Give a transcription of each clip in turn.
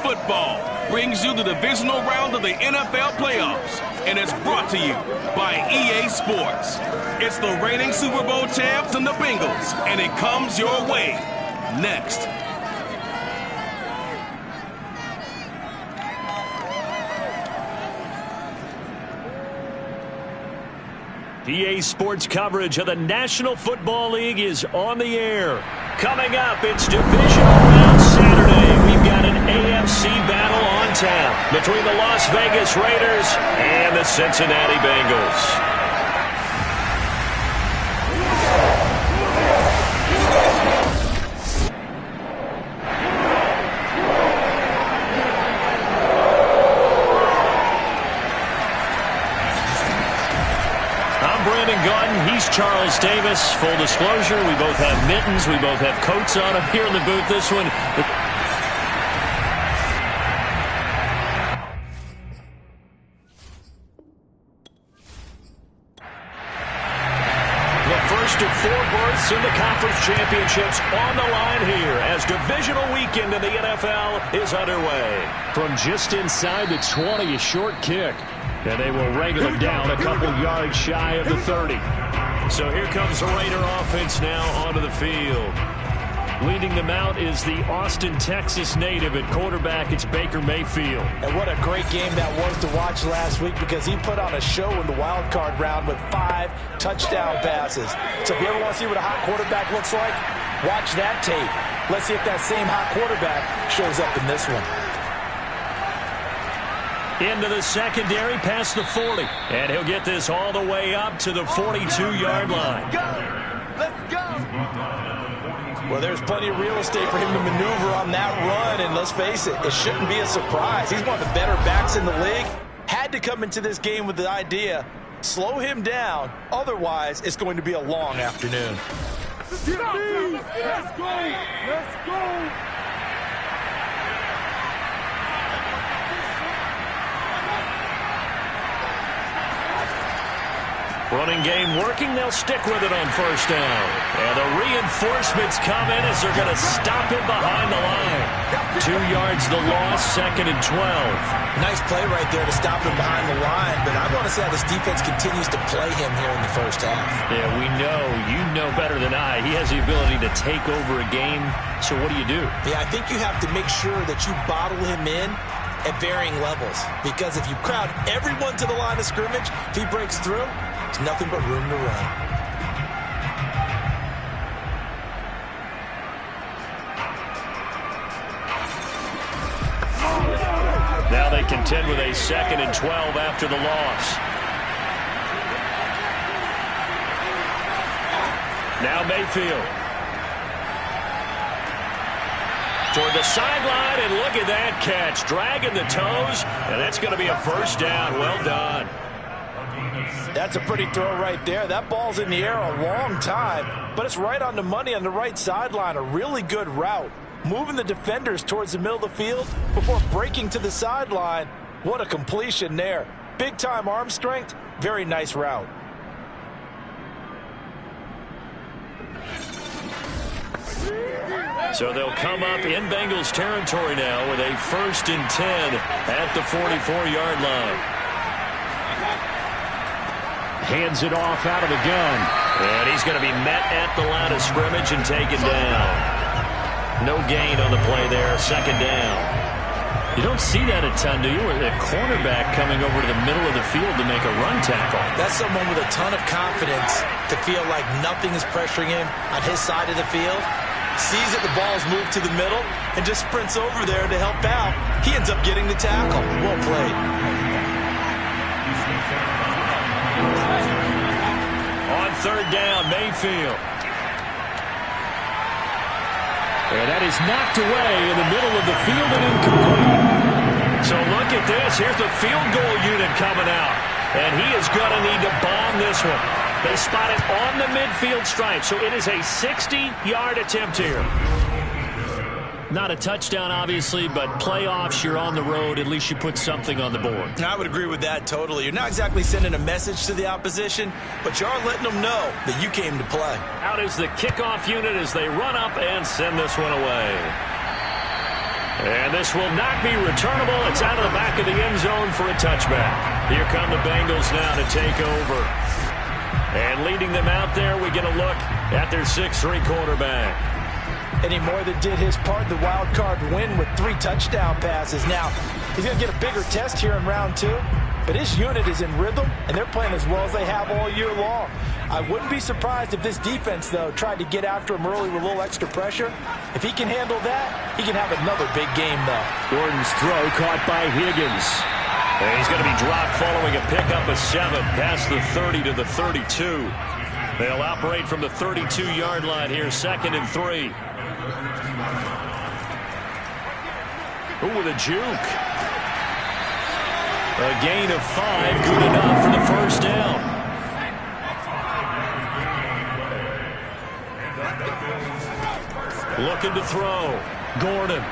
Football brings you the divisional round of the NFL playoffs, and it's brought to you by EA Sports. It's the reigning Super Bowl champs and the Bengals, and it comes your way next. EA Sports coverage of the National Football League is on the air. Coming up, it's Divisional Round Saturday. We've got an AFC battle on tap between the Las Vegas Raiders and the Cincinnati Bengals. He's Charles Davis. Full disclosure, we both have mittens. We both have coats on up here in the booth. This one. The first of 4 berths in the conference championships on the line here as divisional weekend in the NFL is underway. From just inside the 20, a short kick. And they will wrangle him down a couple yards shy of the 30. So here comes the Raider offense now onto the field. Leading them out is the Austin, Texas native. At quarterback, it's Baker Mayfield. And what a great game that was to watch last week because he put on a show in the wild card round with 5 touchdown passes. So if you ever want to see what a hot quarterback looks like, watch that tape. Let's see if that same hot quarterback shows up in this one. Into the secondary, past the 40. And he'll get this all the way up to the 42-yard line. Let's go! Well, there's plenty of real estate for him to maneuver on that run. And let's face it, it shouldn't be a surprise. He's one of the better backs in the league. Had to come into this game with the idea, slow him down. Otherwise, it's going to be a long afternoon. Let's go! Let's go! Running game working. They'll stick with it on first down. And the reinforcements come in as they're going to stop him behind the line. 2 yards the loss, 2nd and 12. Nice play right there to stop him behind the line. But I want to see how this defense continues to play him here in the first half. Yeah, we know. You know better than I. He has the ability to take over a game. So what do you do? Yeah, I think you have to make sure that you bottle him in at varying levels. Because if you crowd everyone to the line of scrimmage, if he breaks through, there's nothing but room to run. Now they contend with a 2nd and 12 after the loss. Now Mayfield. Toward the sideline, and look at that catch. Dragging the toes, and that's going to be a first down. Well done. That's a pretty throw right there. That ball's in the air a long time, but it's right on the money on the right sideline. A really good route. Moving the defenders towards the middle of the field before breaking to the sideline. What a completion there. Big-time arm strength. Very nice route. So they'll come up in Bengals territory now with a 1st and 10 at the 44-yard line. Hands it off out of the gun. And he's going to be met at the line of scrimmage and taken down. No gain on the play there. 2nd down. You don't see that a ton, do you? With a cornerback coming over to the middle of the field to make a run tackle. That's someone with a ton of confidence to feel like nothing is pressuring him on his side of the field. Sees that the ball's moved to the middle and just sprints over there to help out. He ends up getting the tackle. Well played. On 3rd down, Mayfield. And that is knocked away in the middle of the field and incomplete. So look at this. Here's the field goal unit coming out. And he is going to need to bomb this one. They spot it on the midfield stripe. So it is a 60-yard attempt here. Not a touchdown, obviously, but playoffs, you're on the road. At least you put something on the board. I would agree with that totally. You're not exactly sending a message to the opposition, but you are letting them know that you came to play. Out is the kickoff unit as they run up and send this one away. And this will not be returnable. It's out of the back of the end zone for a touchback. Here come the Bengals now to take over. And leading them out there, we get a look at their 6'3" quarterback. And he more than did his part. The wild card win with 3 touchdown passes. Now, he's going to get a bigger test here in round 2. But his unit is in rhythm, and they're playing as well as they have all year long. I wouldn't be surprised if this defense, though, tried to get after him early with a little extra pressure. If he can handle that, he can have another big game, though. Gordon's throw caught by Higgins. And he's going to be dropped following a pickup of 7 past the 30 to the 32. They'll operate from the 32-yard line here, 2nd and 3. Ooh, with a juke. A gain of 5, good enough for the first down. Looking to throw. Gordon.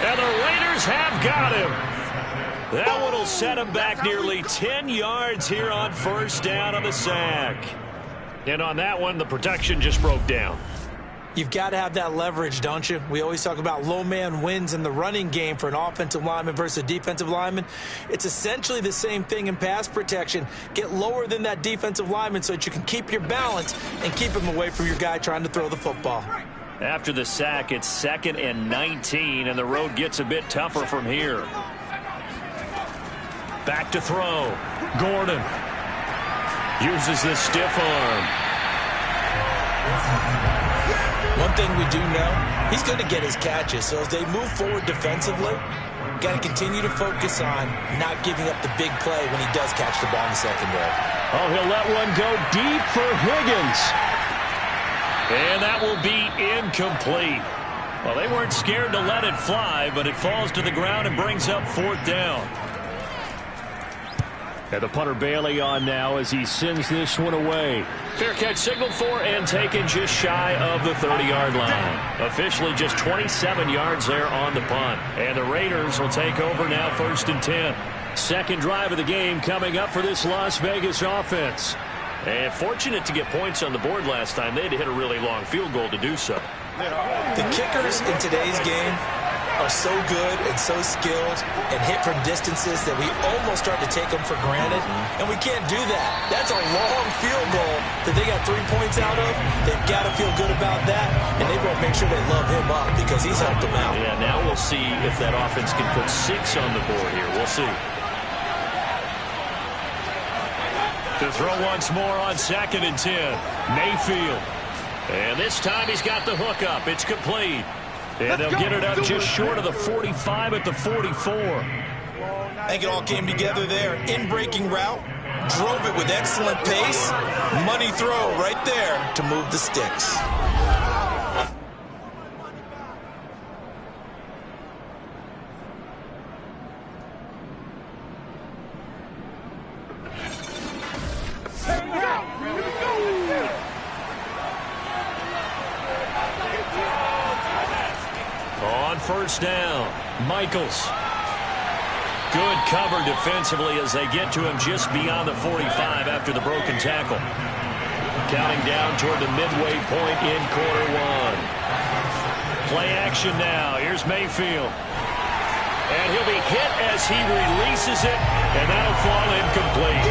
And the Raiders have got him. That one will set him back nearly 10 yards here on first down on the sack. And on that one, the protection just broke down. You've got to have that leverage, don't you? We always talk about low man wins in the running game for an offensive lineman versus a defensive lineman. It's essentially the same thing in pass protection. Get lower than that defensive lineman so that you can keep your balance and keep him away from your guy trying to throw the football. After the sack, it's 2nd and 19, and the road gets a bit tougher from here. Back to throw. Gordon uses the stiff arm. One thing we do know, he's going to get his catches. So as they move forward defensively, got to continue to focus on not giving up the big play when he does catch the ball in the secondary. Oh, he'll let one go deep for Higgins. And that will be incomplete. Well, they weren't scared to let it fly, but it falls to the ground and brings up 4th down. And the punter Bailey on now as he sends this one away. Fair catch signaled for and taken just shy of the 30-yard line. Officially just 27 yards there on the punt. And the Raiders will take over now 1st and 10. Second drive of the game coming up for this Las Vegas offense. And fortunate to get points on the board last time. They had to hit a really long field goal to do so. The kickers in today's game are so good and so skilled and hit from distances that we almost start to take them for granted, and we can't do that. That's a long field goal that they got 3 points out of. They've got to feel good about that, and they better make sure they love him up because he's helped them out. Yeah, now we'll see if that offense can put 6 on the board here. We'll see. To throw once more on 2nd and 10. Mayfield. And this time he's got the hook up. It's complete. And they'll get it up just short of the 45 at the 44. I think it all came together there. In-breaking route. Drove it with excellent pace. Money throw right there to move the sticks. On first down, Michaels. Good cover defensively as they get to him just beyond the 45 after the broken tackle. Counting down toward the midway point in quarter 1. Play action now. Here's Mayfield. And he'll be hit as he releases it, and that'll fall incomplete.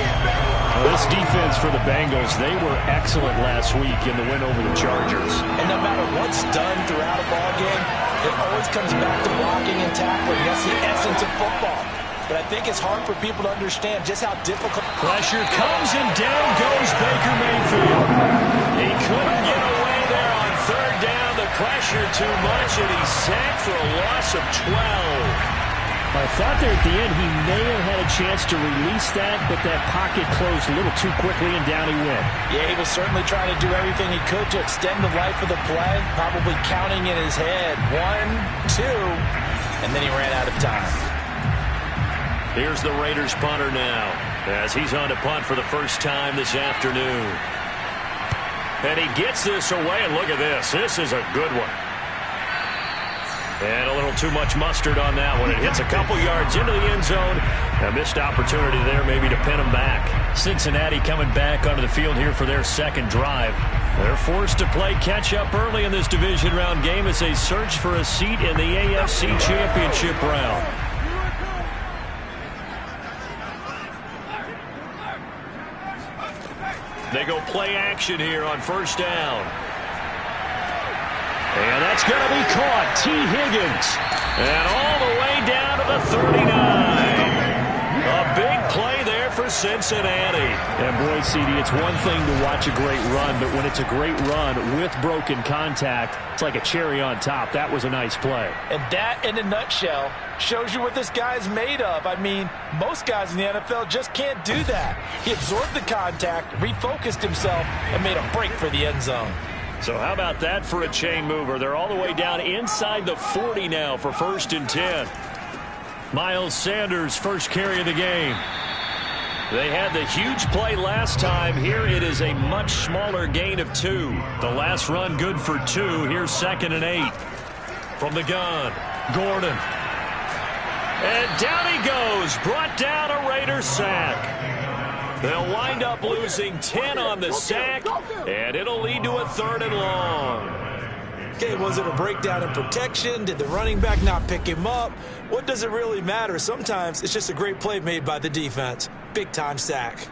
This defense for the Bengals, they were excellent last week in the win over the Chargers. And no matter what's done throughout a ball game, it always comes back to blocking and tackling. That's the essence of football. But I think it's hard for people to understand just how difficult. Pressure comes, and down goes Baker Mayfield. He couldn't get away there on 3rd down. The pressure too much, and he's sacked for a loss of 12. I thought there at the end he may have had a chance to release that, but that pocket closed a little too quickly, and down he went. Yeah, he was certainly trying to do everything he could to extend the life of the play, probably counting in his head 1, 2, and then he ran out of time. Here's the Raiders punter now as he's on to punt for the first time this afternoon. And he gets this away, and look at this. This is a good one. And a little too much mustard on that one. It hits a couple yards into the end zone. A missed opportunity there maybe to pin him back. Cincinnati coming back onto the field here for their second drive. They're forced to play catch-up early in this division round game as they search for a seat in the AFC Championship round. They go play action here on first down. And that's going to be caught. T. Higgins. And all the way down to the 39. A big play there for Cincinnati. And boy, CD, it's one thing to watch a great run, but when it's a great run with broken contact, it's like a cherry on top. That was a nice play. And that, in a nutshell, shows you what this guy's made of. I mean, most guys in the NFL just can't do that. He absorbed the contact, refocused himself, and made a break for the end zone. So how about that for a chain mover? They're all the way down inside the 40 now for 1st and 10. Miles Sanders, first carry of the game. They had the huge play last time. Here it is a much smaller gain of 2. The last run good for 2. Here's 2nd and 8. From the gun, Gordon. And down he goes. Brought down a Raider sack. They'll wind up losing 10 on the sack, and it'll lead to a 3rd and long. Okay, was it a breakdown in protection? Did the running back not pick him up? What does it really matter? Sometimes it's just a great play made by the defense. Big-time sack.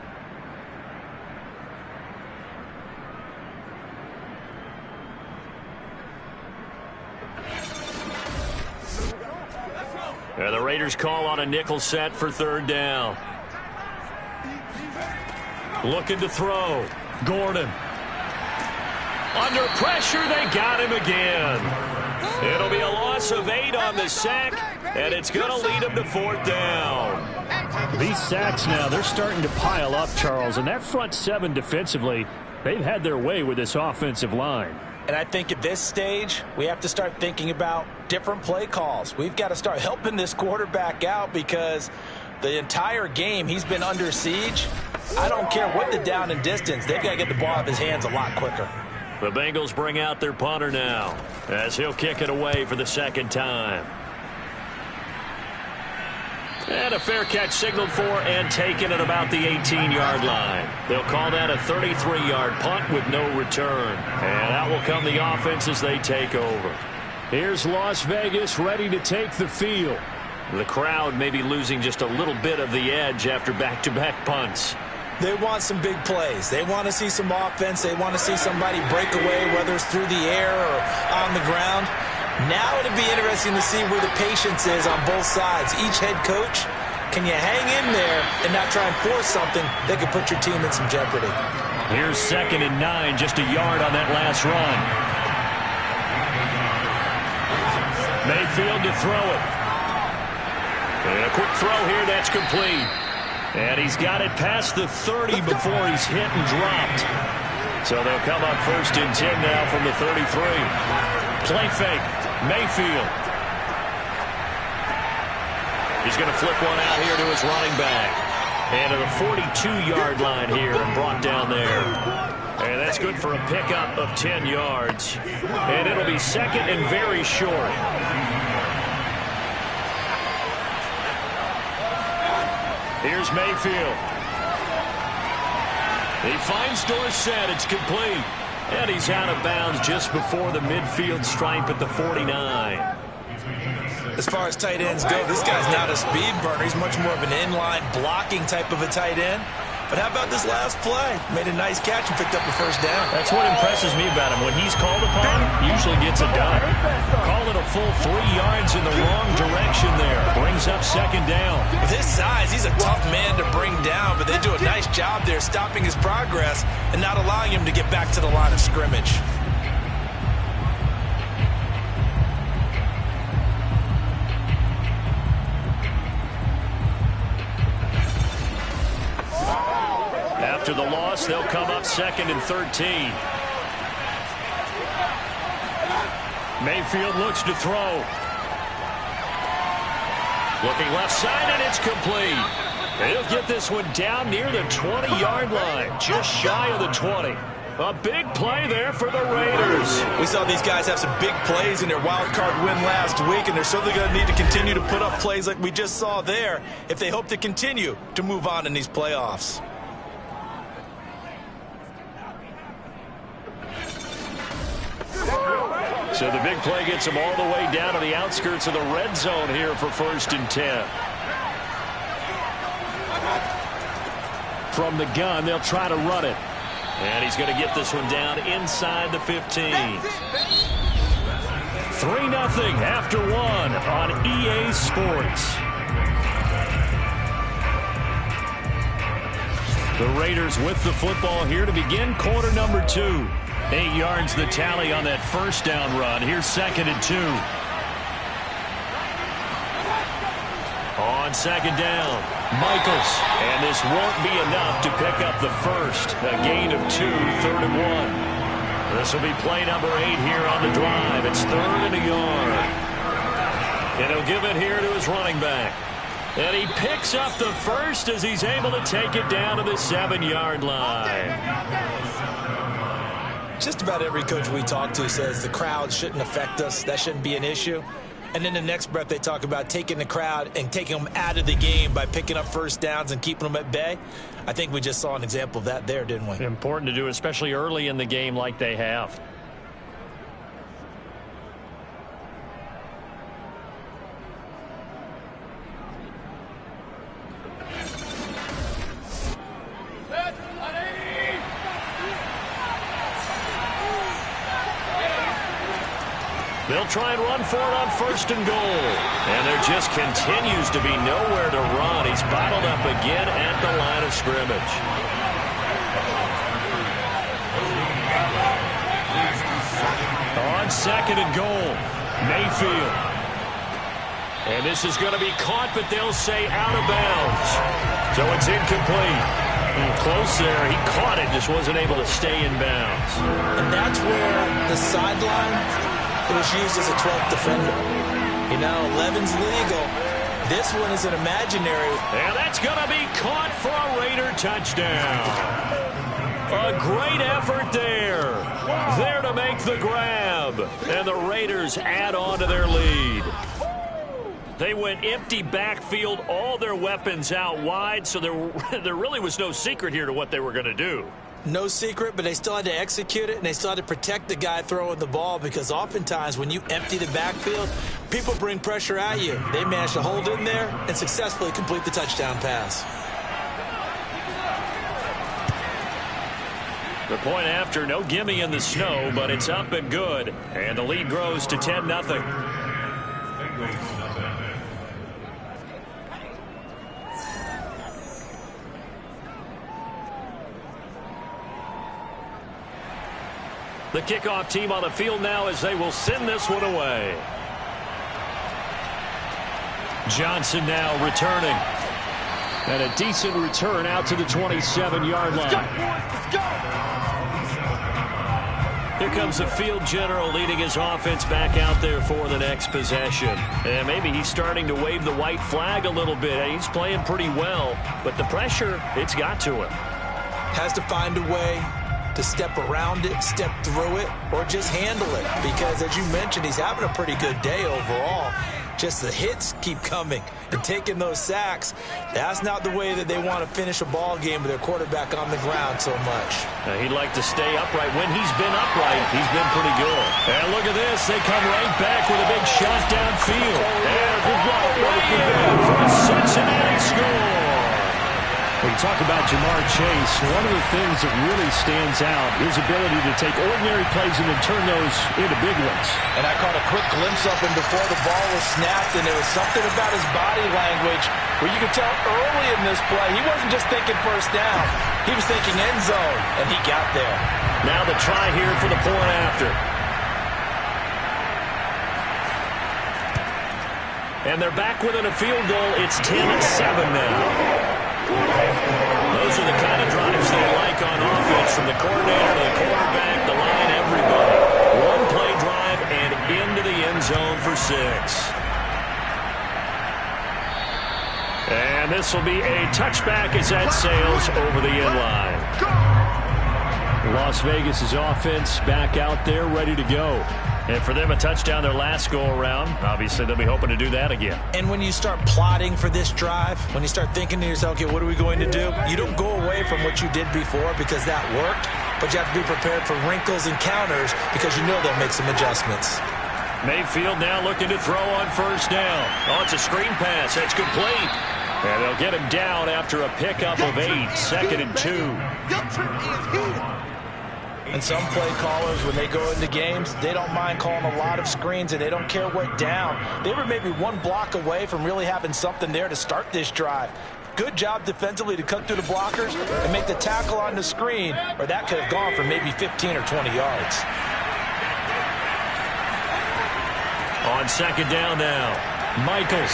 And the Raiders call on a nickel set for 3rd down. Looking to throw. Gordon. Under pressure, they got him again. It'll be a loss of 8 on the sack, and it's going to lead them to 4th down. These sacks now, they're starting to pile up, Charles, and that front 7 defensively, they've had their way with this offensive line. And I think at this stage, we have to start thinking about different play calls. We've got to start helping this quarterback out because the entire game he's been under siege. I don't care what the down and distance. They've got to get the ball out of his hands a lot quicker. The Bengals bring out their punter now as he'll kick it away for the 2nd time. And a fair catch signaled for and taken at about the 18-yard line. They'll call that a 33-yard punt with no return. And out will come the offense as they take over. Here's Las Vegas ready to take the field. The crowd may be losing just a little bit of the edge after back-to-back punts. They want some big plays. They want to see some offense. They want to see somebody break away, whether it's through the air or on the ground. Now it'll be interesting to see where the patience is on both sides. Each head coach, can you hang in there and not try and force something that could put your team in some jeopardy? Here's 2nd and 9, just a yard on that last run. Mayfield to throw it. And a quick throw here, that's complete. And he's got it past the 30 before he's hit and dropped. So they'll come up 1st and 10 now from the 33. Play fake. Mayfield. He's going to flip one out here to his running back. And to the 42-yard line here and brought down there. And that's good for a pickup of 10 yards. And it'll be 2nd and very short. Here's Mayfield. He finds Dorsett. It's complete. And he's out of bounds just before the midfield stripe at the 49. As far as tight ends go, this guy's not a speed burner. He's much more of an inline blocking type of a tight end. But how about this last play? Made a nice catch and picked up the 1st down. That's what impresses me about him. When he's called upon, usually gets it done. Call it a full 3 yards in the wrong direction there. Brings up 2nd down. With his size, he's a tough man to bring down, but they do a nice job there stopping his progress and not allowing him to get back to the line of scrimmage. After the loss, they'll come up 2nd and 13. Mayfield looks to throw. Looking left side, and it's complete. He'll get this one down near the 20-yard line, just shy of the 20. A big play there for the Raiders. We saw these guys have some big plays in their wild card win last week, and they're certainly going to need to continue to put up plays like we just saw there if they hope to continue to move on in these playoffs. So the big play gets them all the way down to the outskirts of the red zone here for 1st and 10. From the gun, they'll try to run it. And he's going to get this one down inside the 15. 3-0 after 1 on EA Sports. The Raiders with the football here to begin quarter number 2. 8 yards the tally on that first down run. Here's 2nd and 2. On 2nd down, Michaels. And this won't be enough to pick up the first. A gain of 2, 3rd and 1. This will be play number 8 here on the drive. It's 3rd and a yard. And he'll give it here to his running back. And he picks up the first as he's able to take it down to the 7-yard line. Just about every coach we talk to says the crowd shouldn't affect us. That shouldn't be an issue. And then the next breath they talk about taking the crowd and taking them out of the game by picking up first downs and keeping them at bay. I think we just saw an example of that there, didn't we? Important to do, especially early in the game like they have. They'll try and run for it on 1st and goal. And there just continues to be nowhere to run. He's bottled up again at the line of scrimmage. On 2nd and goal, Mayfield. And this is going to be caught, but they'll say out of bounds. So it's incomplete. Close there. He caught it, just wasn't able to stay in bounds. And that's where the sideline... It was used as a 12th defender. You know, 11's legal. This one is an imaginary. And that's going to be caught for a Raider touchdown. A great effort there. There to make the grab. And the Raiders add on to their lead. They went empty backfield, all their weapons out wide, so there really was no secret here to what they were going to do. No secret, but they still had to execute it, and they still had to protect the guy throwing the ball, because oftentimes when you empty the backfield, people bring pressure at you. They managed to hold in there and successfully complete the touchdown pass. The point after, no gimme in the snow, but it's up and good, and the lead grows to 10-0. The kickoff team on the field now as they will send this one away. Johnson now returning. And a decent return out to the 27-yard line. Let's go. Here comes the field general leading his offense back out there for the next possession. And maybe he's starting to wave the white flag a little bit. He's playing pretty well, but the pressure, it's got to him. Has to find a way to step around it, step through it, or just handle it. Because, as you mentioned, he's having a pretty good day overall. Just the hits keep coming and taking those sacks. That's not the way that they want to finish a ball game with their quarterback on the ground so much. He'd like to stay upright. When he's been upright, he's been pretty good. And look at this. They come right back with a big shot downfield. And way in for a Cincinnati score. When you talk about Jamar Chase, one of the things that really stands out is his ability to take ordinary plays and then turn those into big ones. And I caught a quick glimpse of him before the ball was snapped, and there was something about his body language where you could tell early in this play he wasn't just thinking first down. He was thinking end zone, and he got there. Now the try here for the point after. And they're back within a field goal. It's 10-7 now. Those are the kind of drives they like on offense, from the coordinator to the quarterback, the line, everybody. One play drive and into the end zone for 6. And this will be a touchback as that sails over the end line. Las Vegas' offense back out there ready to go. And for them, a touchdown their last go-around. Obviously, they'll be hoping to do that again. And when you start plotting for this drive, when you start thinking to yourself, okay, what are we going to do? You don't go away from what you did before because that worked. but you have to be prepared for wrinkles and counters because you know they'll make some adjustments. Mayfield now looking to throw on first down. Oh, it's a screen pass. That's complete. And they'll get him down after a pickup of 8, 2nd and 2. And some play callers, when they go into games, they don't mind calling a lot of screens, and they don't care what down. They were maybe one block away from really having something there to start this drive. Good job defensively to cut through the blockers and make the tackle on the screen, or that could have gone for maybe 15 or 20 yards. On 2nd down now, Michaels.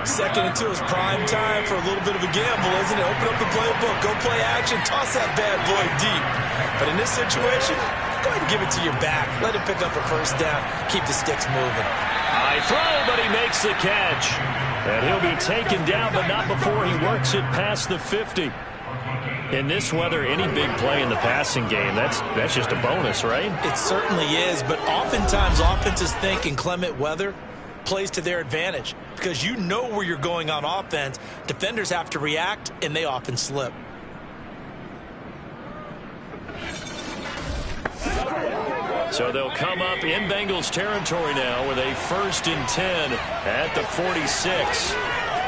2nd and 2 is prime time for a little bit of a gamble, isn't it? Open up the playbook, go play action, toss that bad boy deep. But in this situation, go ahead and give it to your back. Let him pick up a first down. Keep the sticks moving. High throw, but he makes the catch. And he'll be taken down, but not before he works it past the 50. In this weather, any big play in the passing game, that's just a bonus, right? It certainly is, but oftentimes offenses think in clement weather plays to their advantage because you know where you're going on offense. Defenders have to react, and they often slip. So they'll come up in Bengals territory now with a 1st and 10 at the 46.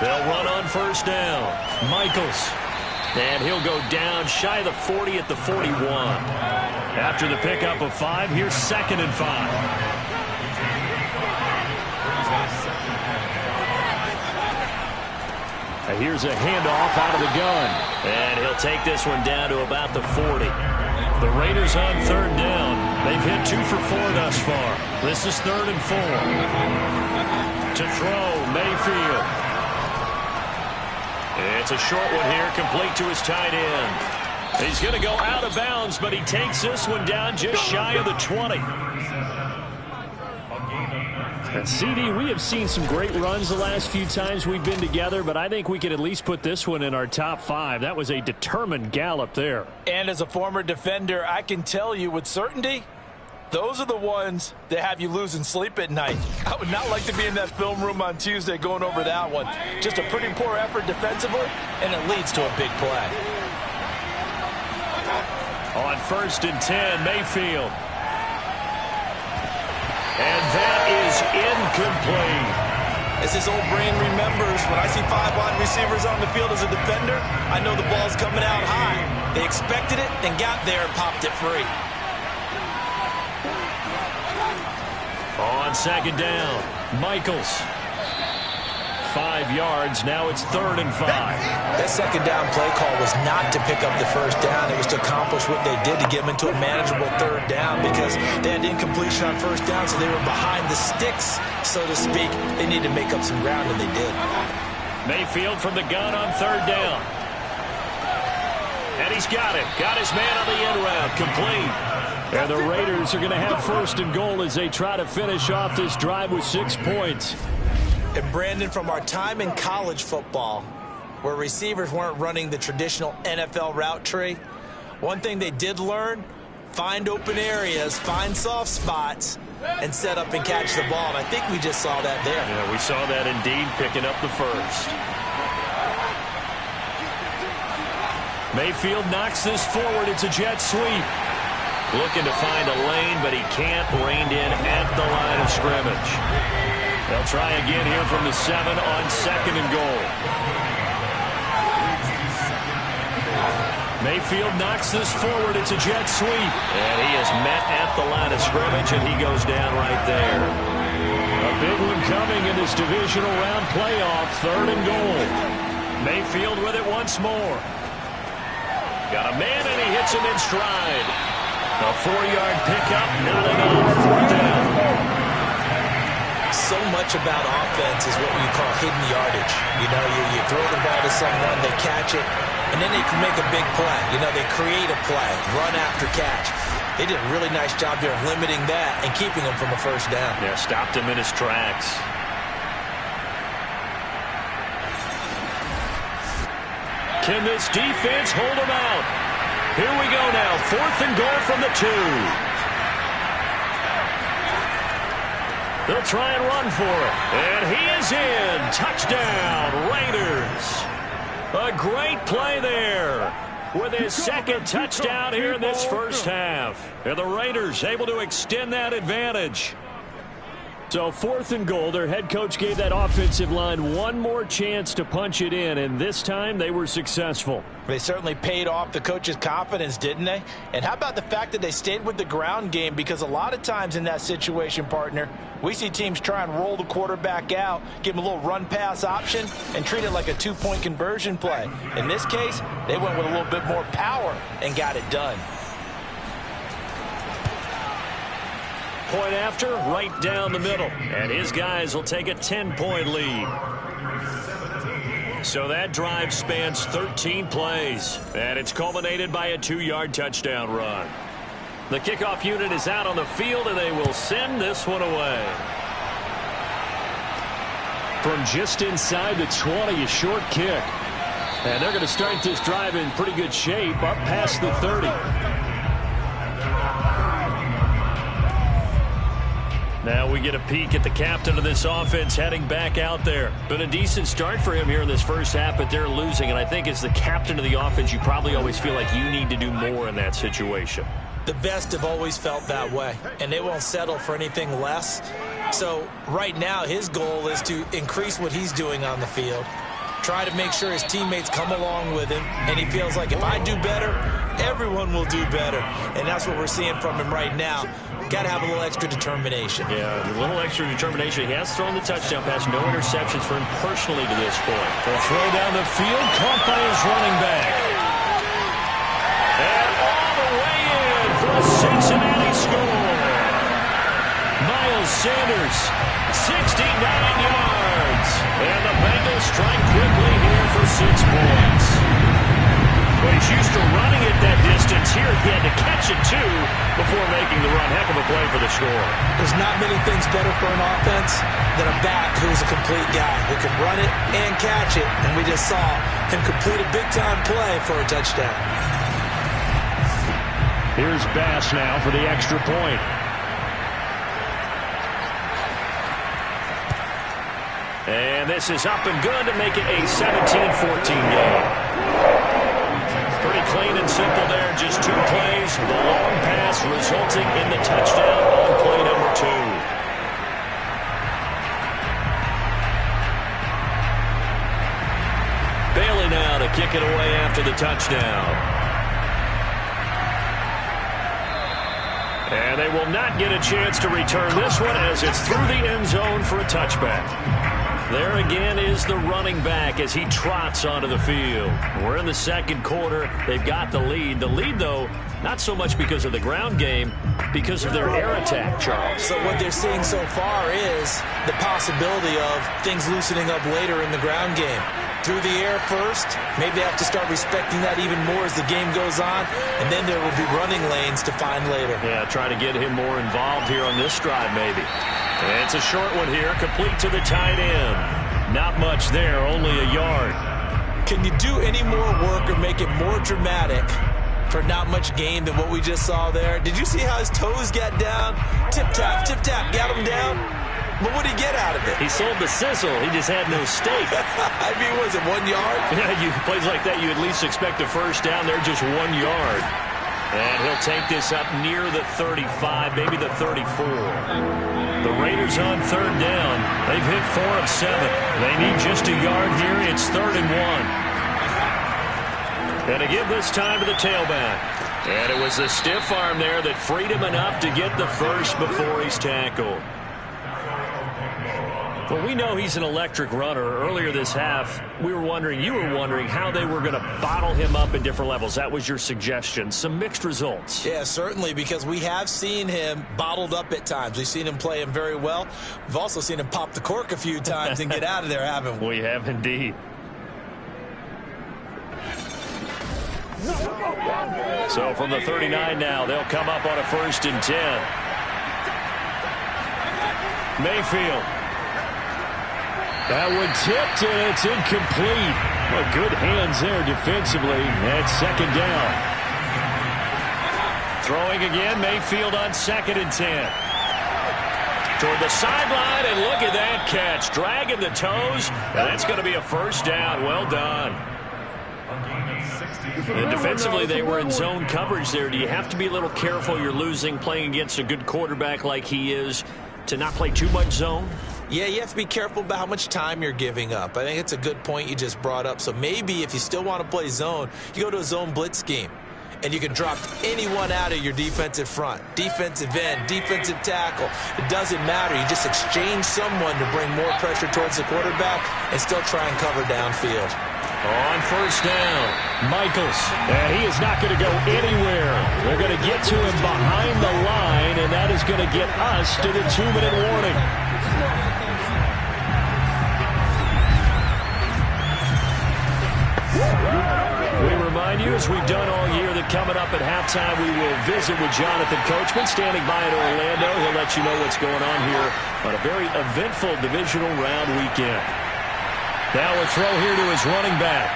They'll run on first down. Michaels. And he'll go down shy of the 40 at the 41. After the pickup of 5, here's 2nd and 5. Here's a handoff out of the gun. And he'll take this one down to about the 40. The Raiders on 3rd down. They've hit 2 for 4 thus far. This is 3rd and 4. To throw, Mayfield. It's a short one here, complete to his tight end. He's going to go out of bounds, but he takes this one down just shy of the 20. And CD, we have seen some great runs the last few times we've been together, but I think we can at least put this one in our top 5. That was a determined gallop there. And as a former defender, I can tell you with certainty, those are the ones that have you losing sleep at night. I would not like to be in that film room on Tuesday going over that one. Just a pretty poor effort defensively, and it leads to a big play. On 1st and 10, Mayfield. And that is incomplete. As his old brain remembers, when I see 5 wide receivers on the field as a defender, I know the ball's coming out high. They expected it and got there and popped it free. On 2nd down, Michaels. 5 yards. Now it's 3rd and 5. That 2nd down play call was not to pick up the first down. It was to accomplish what they did to get them into a manageable 3rd down because they had incompletion on first down, so they were behind the sticks, so to speak. They needed to make up some ground, and they did. Mayfield from the gun on 3rd down. And he's got it. Got his man on the end route. Complete. And the Raiders are going to have 1st and goal as they try to finish off this drive with 6 points. And Brandon, from our time in college football, where receivers weren't running the traditional NFL route tree, one thing they did learn, find open areas, find soft spots, and set up and catch the ball. And I think we just saw that there. Yeah, we saw that indeed, picking up the 1st. Mayfield knocks this forward. It's a jet sweep. Looking to find a lane, but he can't. Reined in at the line of scrimmage. They'll try again here from the 7 on 2nd and goal. Mayfield knocks this forward. It's a jet sweep. And he is met at the line of scrimmage, and he goes down right there. A big one coming in this divisional round playoff. 3rd and goal. Mayfield with it once more. Got a man, and he hits him in stride. A 4-yard pickup, not enough. 4th down. So much about offense is what we call hidden yardage. You know, you throw the ball to someone, they catch it, and then they can make a big play. You know, they create a play, run after catch. They did a really nice job there of limiting that and keeping him from a first down. Yeah, stopped him in his tracks. Can this defense hold him out? Here we go now. 4th and goal from the 2. They'll try and run for it. And he is in. Touchdown, Raiders. A great play there with his second touchdown here in this first half. And the Raiders able to extend that advantage. So 4th and goal, their head coach gave that offensive line one more chance to punch it in, and this time they were successful. They certainly paid off the coach's confidence, didn't they? And how about the fact that they stayed with the ground game? Because a lot of times in that situation, partner, we see teams try and roll the quarterback out, give him a little run-pass option, and treat it like a 2-point conversion play. In this case, they went with a little bit more power and got it done. Point after, right down the middle. And his guys will take a 10-point lead. So that drive spans 13 plays. And it's culminated by a 2-yard touchdown run. The kickoff unit is out on the field, and they will send this one away. From just inside the 20, a short kick. And they're going to start this drive in pretty good shape, up past the 30. Now we get a peek at the captain of this offense heading back out there. Been a decent start for him here in this first half, but they're losing. And I think as the captain of the offense, you probably always feel like you need to do more in that situation. The best have always felt that way, and they won't settle for anything less. So right now his goal is to increase what he's doing on the field, try to make sure his teammates come along with him, and he feels like if I do better, everyone will do better. And that's what we're seeing from him right now. Got to have a little extra determination. Yeah, a little extra determination. He has thrown the touchdown pass. No interceptions for him personally to this point. The throw down the field, caught by his running back. And all the way in for a Cincinnati score. Miles Sanders, 69 yards. And the Bengals strike quickly here for 6 points. Well, he's used to running it that distance. Here he had to catch it, too, before making the run. Heck of a play for the score. There's not many things better for an offense than a back who's a complete guy who can run it and catch it. And we just saw him complete a big-time play for a touchdown. Here's Bass now for the extra point. And this is up and good to make it a 17-14 game. Pretty clean and simple there. Just 2 plays. The long pass resulting in the touchdown on play number 2. Bailey now to kick it away after the touchdown. And they will not get a chance to return this one as it's through the end zone for a touchback. There again is the running back as he trots onto the field. We're in the second quarter. They've got the lead. The lead, though, not so much because of the ground game, because of their air attack, Charles. So what they're seeing so far is the possibility of things loosening up later in the ground game. Through the air first, maybe they have to start respecting that even more as the game goes on, and then there will be running lanes to find later. Yeah, try to get him more involved here on this drive, maybe. And it's a short one here, complete to the tight end. Not much there, only a yard. Can you do any more work or make it more dramatic for not much gain than what we just saw there? Did you see how his toes got down? Tip-tap, got him down. But what did he get out of it? He sold the sizzle. He just had no steak. I mean, was it 1 yard? Yeah, plays like that, you at least expect a first down. They're just 1 yard. And he'll take this up near the 35, maybe the 34. The Raiders on third down. They've hit 4 of 7. They need just a yard here. It's 3rd and 1. And to give this time to the tailback. And it was the stiff arm there that freed him enough to get the first before he's tackled. Well, we know he's an electric runner. Earlier this half, you were wondering how they were going to bottle him up at different levels. That was your suggestion. Some mixed results. Yeah, certainly, because we have seen him bottled up at times. We've seen him play him very well. We've also seen him pop the cork a few times and get out of there, haven't we? We have indeed. So from the 39 now, they'll come up on a 1st and 10. Mayfield. That one tipped, and it's incomplete. Well, good hands there defensively. That's 2nd down. Throwing again, Mayfield on 2nd and 10. Toward the sideline, and look at that catch. Dragging the toes, and that's going to be a 1st down. Well done. And defensively, they were in zone coverage there. Do you have to be a little careful? You're losing, playing against a good quarterback like he is, to not play too much zone? Yeah, you have to be careful about how much time you're giving up. I think it's a good point you just brought up. So maybe if you still want to play zone, you go to a zone blitz scheme. And you can drop anyone out of your defensive front. Defensive end, defensive tackle. It doesn't matter. You just exchange someone to bring more pressure towards the quarterback and still try and cover downfield. On first down, Michaels. And he is not going to go anywhere. They're going to get to him behind the line, and that is going to get us to the 2-minute warning. We remind you, as we've done all year, that coming up at halftime, we will visit with Jonathan Coachman, standing by in Orlando. He'll let you know what's going on here on a very eventful divisional round weekend. Now a throw here to his running back.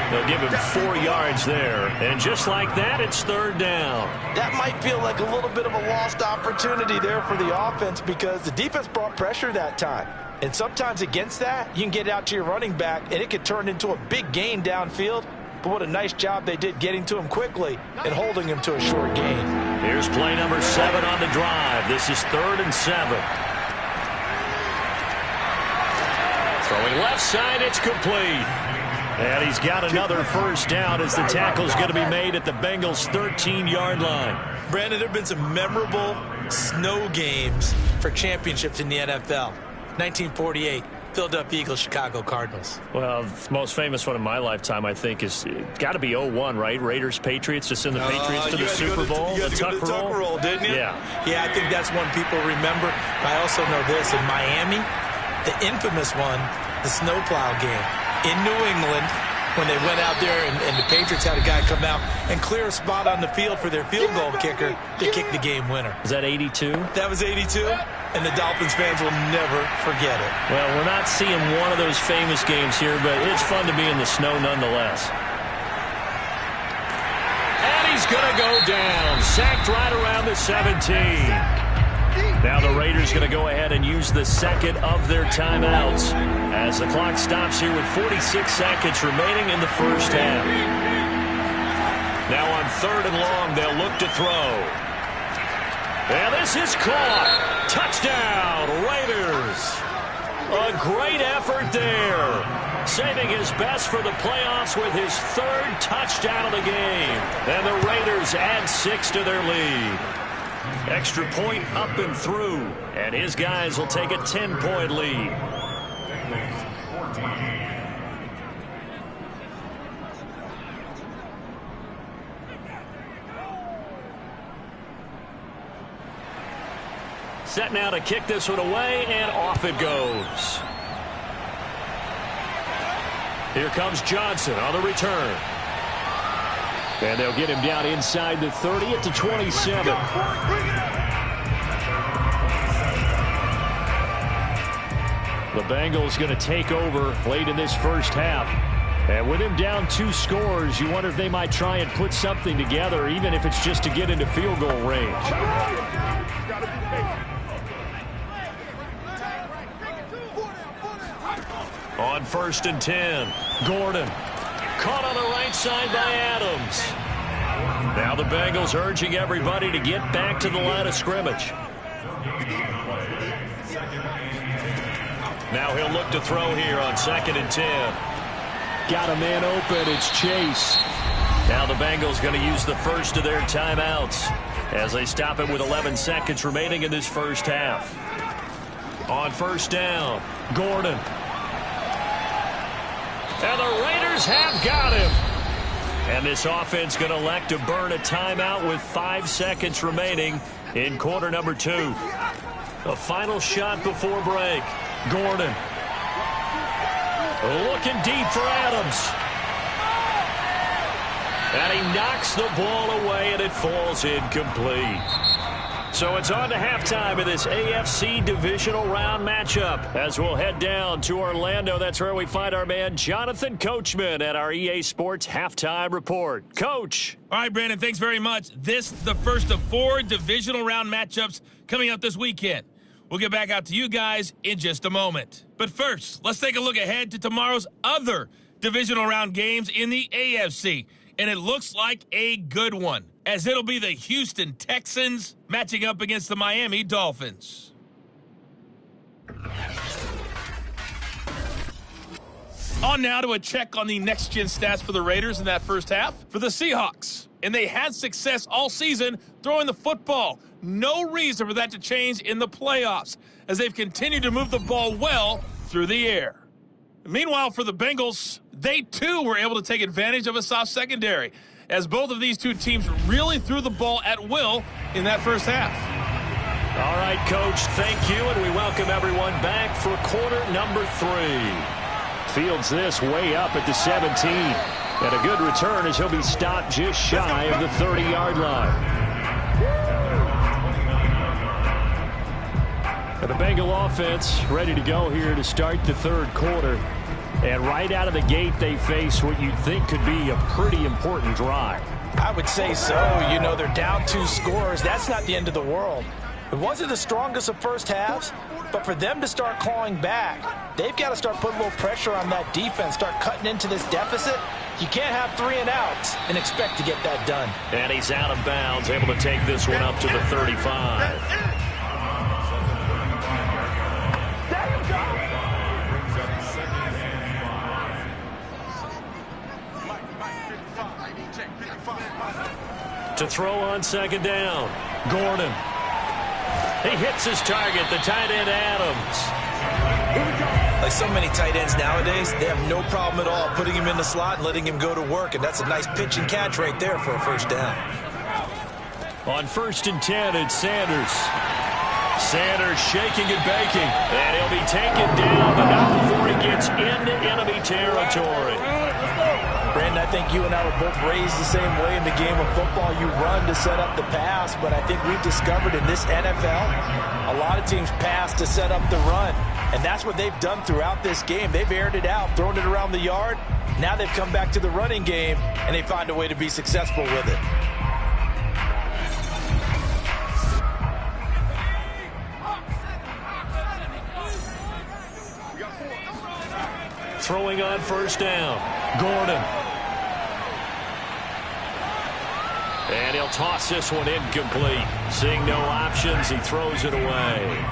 They'll give him 4 yards there. And just like that, it's third down. That might feel like a little bit of a lost opportunity there for the offense because the defense brought pressure that time. And sometimes against that, you can get out to your running back, and it could turn into a big gain downfield. But what a nice job they did getting to him quickly and holding him to a short gain. Here's play number 7 on the drive. This is 3rd and 7. Throwing left side, it's complete. And he's got another first down as the tackle's going to be made at the Bengals' 13-yard line. Brandon, there have been some memorable snow games for championships in the NFL. 1948. Philadelphia Eagles, Chicago Cardinals. Well, the most famous one in my lifetime, I think, is got to be 01, right? Raiders, Patriots, to send the Patriots to the Super Bowl. You had to go to the Tuck roll, didn't you? Yeah. Yeah, I think that's one people remember. I also know this. In Miami, the infamous one, the snowplow game. In New England, when they went out there and the Patriots had a guy come out and clear a spot on the field for their field goal kicker, they kicked the game winner. Is that 82? That was 82. And the Dolphins fans will never forget it. Well, we're not seeing one of those famous games here, but it's fun to be in the snow nonetheless. And he's going to go down. Sacked right around the 17. Now the Raiders going to go ahead and use the second of their timeouts as the clock stops here with 46 seconds remaining in the first half. Now on 3rd and long, they'll look to throw. And this is caught. Touchdown, Raiders. A great effort there. Saving his best for the playoffs with his 3rd touchdown of the game. And the Raiders add 6 to their lead. Extra point up and through. And his guys will take a 10-point lead. Set now to kick this one away, and off it goes. Here comes Johnson on the return. And they'll get him down inside the 30 at the 27. The Bengals going to take over late in this first half. And with him down 2 scores, you wonder if they might try and put something together, even if it's just to get into field goal range. On 1st and 10, Gordon. Caught on the right side by Adams. Now the Bengals urging everybody to get back to the line of scrimmage. Now he'll look to throw here on 2nd and 10. Got a man open. It's Chase. Now the Bengals going to use the first of their timeouts as they stop it with 11 seconds remaining in this first half. On 1st down, Gordon. And the Raiders have got him. And this offense going to elect to burn a timeout with 5 seconds remaining in quarter number 2. A final shot before break. Gordon. Looking deep for Adams. And he knocks the ball away, and it falls incomplete. So it's on to halftime of this AFC divisional round matchup as we'll head down to Orlando. That's where we find our man Jonathan Coachman at our EA Sports Halftime Report. Coach. All right, Brandon, thanks very much. This is the first of 4 divisional round matchups coming up this weekend. We'll get back out to you guys in just a moment. But first, let's take a look ahead to tomorrow's other divisional round games in the AFC, and it looks like a good one, as it'll be the Houston Texans matching up against the Miami Dolphins. On now to a check on the next-gen stats for the Raiders in that first half for the Seahawks. And they had success all season throwing the football. No reason for that to change in the playoffs, as they've continued to move the ball well through the air. Meanwhile, for the Bengals, they too were able to take advantage of a soft secondary, as both of these two teams really threw the ball at will in that first half. All right, Coach, thank you, and we welcome everyone back for quarter number 3. Fields this way up at the 17. And a good return as he'll be stopped just shy of the 30-yard line. And the Bengal offense ready to go here to start the third quarter. And right out of the gate, they face what you'd think could be a pretty important drive. I would say so. You know, they're down 2 scores. That's not the end of the world. It wasn't the strongest of first halves, but for them to start clawing back, they've got to start putting a little pressure on that defense, start cutting into this deficit. You can't have 3 and outs and expect to get that done. And he's out of bounds, able to take this one up to the 35. To throw on second down, Gordon. He hits his target, the tight end Adams. Like so many tight ends nowadays, they have no problem at all putting him in the slot and letting him go to work, and that's a nice pitch and catch right there for a first down. On 1st and 10, it's Sanders. Sanders shaking and baking, and he'll be taken down, but not before he gets into enemy territory. Brandon, I think you and I were both raised the same way in the game of football. You run to set up the pass, but I think we've discovered in this NFL, a lot of teams pass to set up the run. And that's what they've done throughout this game. They've aired it out, thrown it around the yard. Now they've come back to the running game, and they find a way to be successful with it. Throwing on first down, Gordon. And he'll toss this one incomplete. Seeing no options, he throws it away.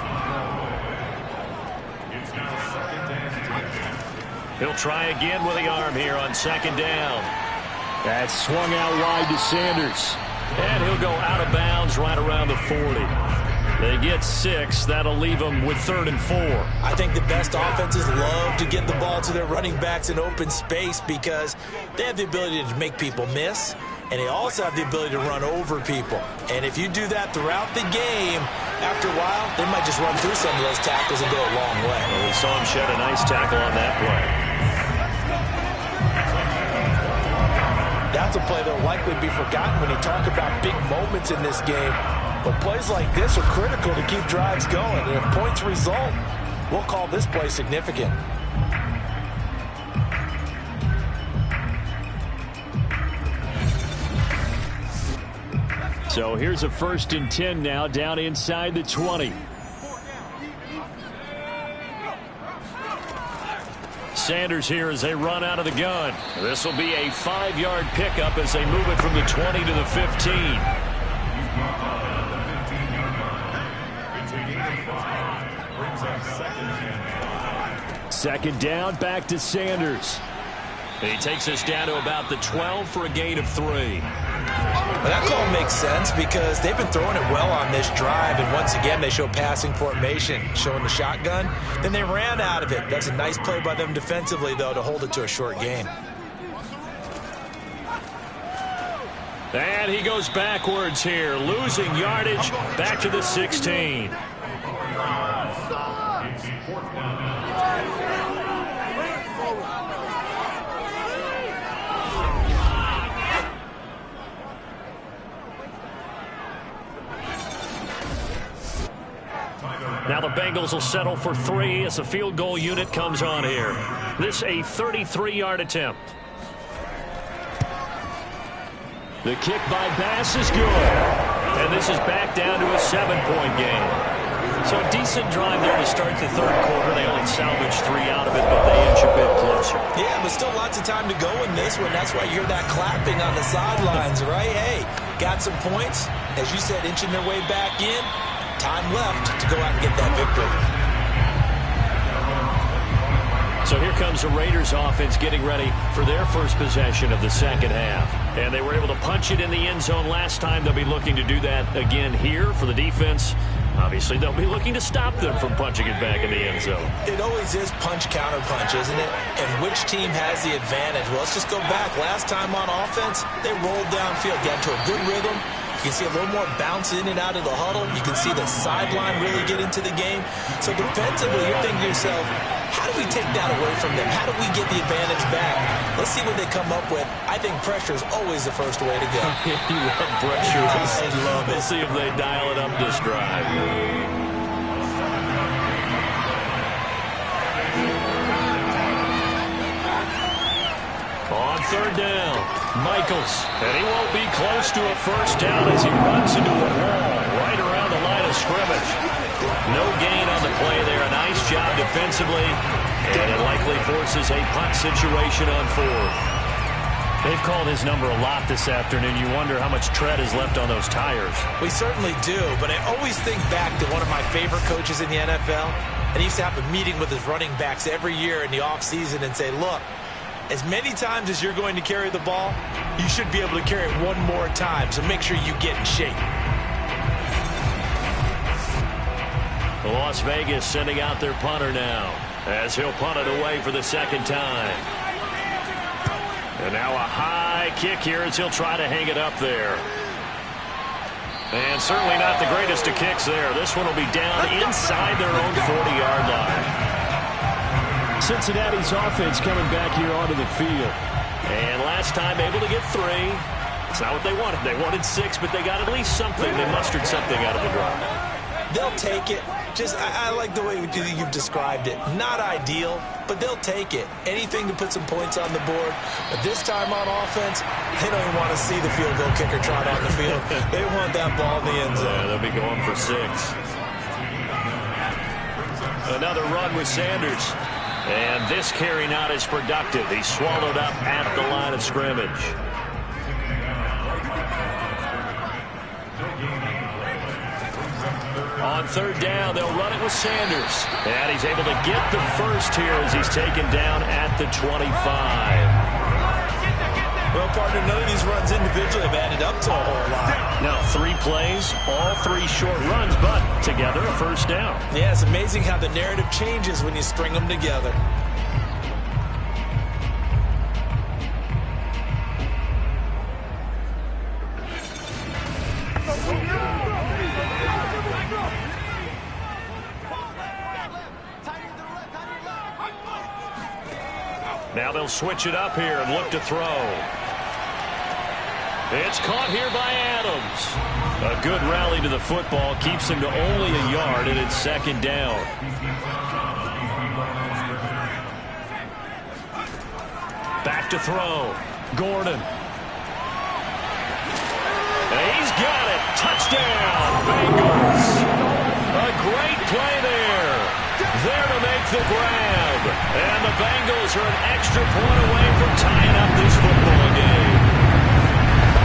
He'll try again with the arm here on second down. That's swung out wide to Sanders. And he'll go out of bounds right around the 40. They get 6. That'll leave them with 3rd and 4. I think the best offenses love to get the ball to their running backs in open space because they have the ability to make people miss, and they also have the ability to run over people. And if you do that throughout the game, after a while, they might just run through some of those tackles and go a long way. Well, we saw him shed a nice tackle on that play. That's a play that will likely be forgotten when you talk about big moments in this game. But plays like this are critical to keep drives going. And if points result, we'll call this play significant. So here's a 1st and 10 now down inside the 20. Sanders here as they run out of the gun. This will be a 5-yard pickup as they move it from the 20 to the 15. Second down, back to Sanders. He takes us down to about the 12 for a gain of 3. Well, that call makes sense because they've been throwing it well on this drive, and once again they show passing formation, showing the shotgun. Then they ran out of it. That's a nice play by them defensively, though, to hold it to a short gain. And he goes backwards here, losing yardage back to the 16. Now the Bengals will settle for 3 as the field goal unit comes on here. This a 33-yard attempt. The kick by Bass is good. And this is back down to a 7-point game. So a decent drive there to start the third quarter. They only salvaged 3 out of it, but they inch a bit closer. Yeah, but still lots of time to go in this one. That's why you hear that clapping on the sidelines, right? Hey, got some points. As you said, inching their way back in. Time left to go out and get that victory. So here comes the Raiders offense getting ready for their first possession of the second half. And they were able to punch it in the end zone last time. They'll be looking to do that again here for the defense. Obviously, they'll be looking to stop them from punching it back in the end zone. It always is punch, counter punch, isn't it? And which team has the advantage? Well, let's just go back. Last time on offense, they rolled downfield, got into a good rhythm. You can see a little more bounce in and out of the huddle. You can see the sideline really get into the game. So defensively, you're thinking to yourself, how do we take that away from them? How do we get the advantage back? Let's see what they come up with. I think pressure is always the first way to go. You love pressure. I love it. We'll see if they dial it up this drive. On third down, Michaels. And he won't be close to a first down as he runs into a wall right around the line of scrimmage. No gain on the play there. A nice job defensively. And it likely forces a punt situation on fourth. They've called his number a lot this afternoon. You wonder how much tread is left on those tires. We certainly do, but I always think back to one of my favorite coaches in the NFL. And he used to have a meeting with his running backs every year in the offseason and say, look, as many times as you're going to carry the ball, you should be able to carry it one more time, so make sure you get in shape. Las Vegas sending out their punter now as he'll punt it away for the second time. And now a high kick here as he'll try to hang it up there. And certainly not the greatest of kicks there. This one will be down inside their own 40-yard line. Cincinnati's offense coming back here onto the field. And last time able to get 3. It's not what they wanted. They wanted 6, but they got at least something. They mustered something out of the drive. They'll take it. I like the way you've described it. Not ideal, but they'll take it. Anything to put some points on the board. But this time on offense, they don't even want to see the field goal kicker trot on the field. They want that ball in the end zone. Yeah, they'll be going for 6. Another run with Sanders. And this carry not as productive. He's swallowed up at the line of scrimmage. On third down, they'll run it with Sanders. And he's able to get the first here as he's taken down at the 25. Well, partner, none of these runs individually have added up to a whole lot. Now, 3 plays, all 3 short runs, but together a first down. Yeah, it's amazing how the narrative changes when you string them together. Now they'll switch it up here and look to throw. It's caught here by Adams. A good rally to the football keeps him to only a yard, and it's second down. Back to throw. Gordon. He's got it. Touchdown, Bengals. A great play there. There to make the grab. And the Bengals are an extra point away from tying up this football game.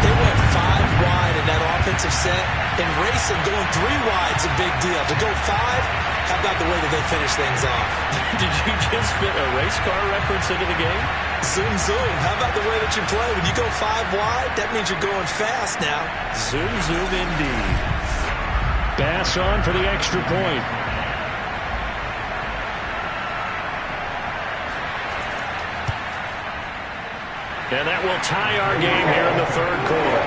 They went 5 wide in that offensive set. And racing, going 3 wide's a big deal. To go 5, how about the way that they finish things off? Did you just fit a race car reference into the game? Zoom, zoom. How about the way that you play? When you go 5 wide, that means you're going fast now. Zoom, zoom indeed. Bass on for the extra point. And that will tie our game here in the third quarter.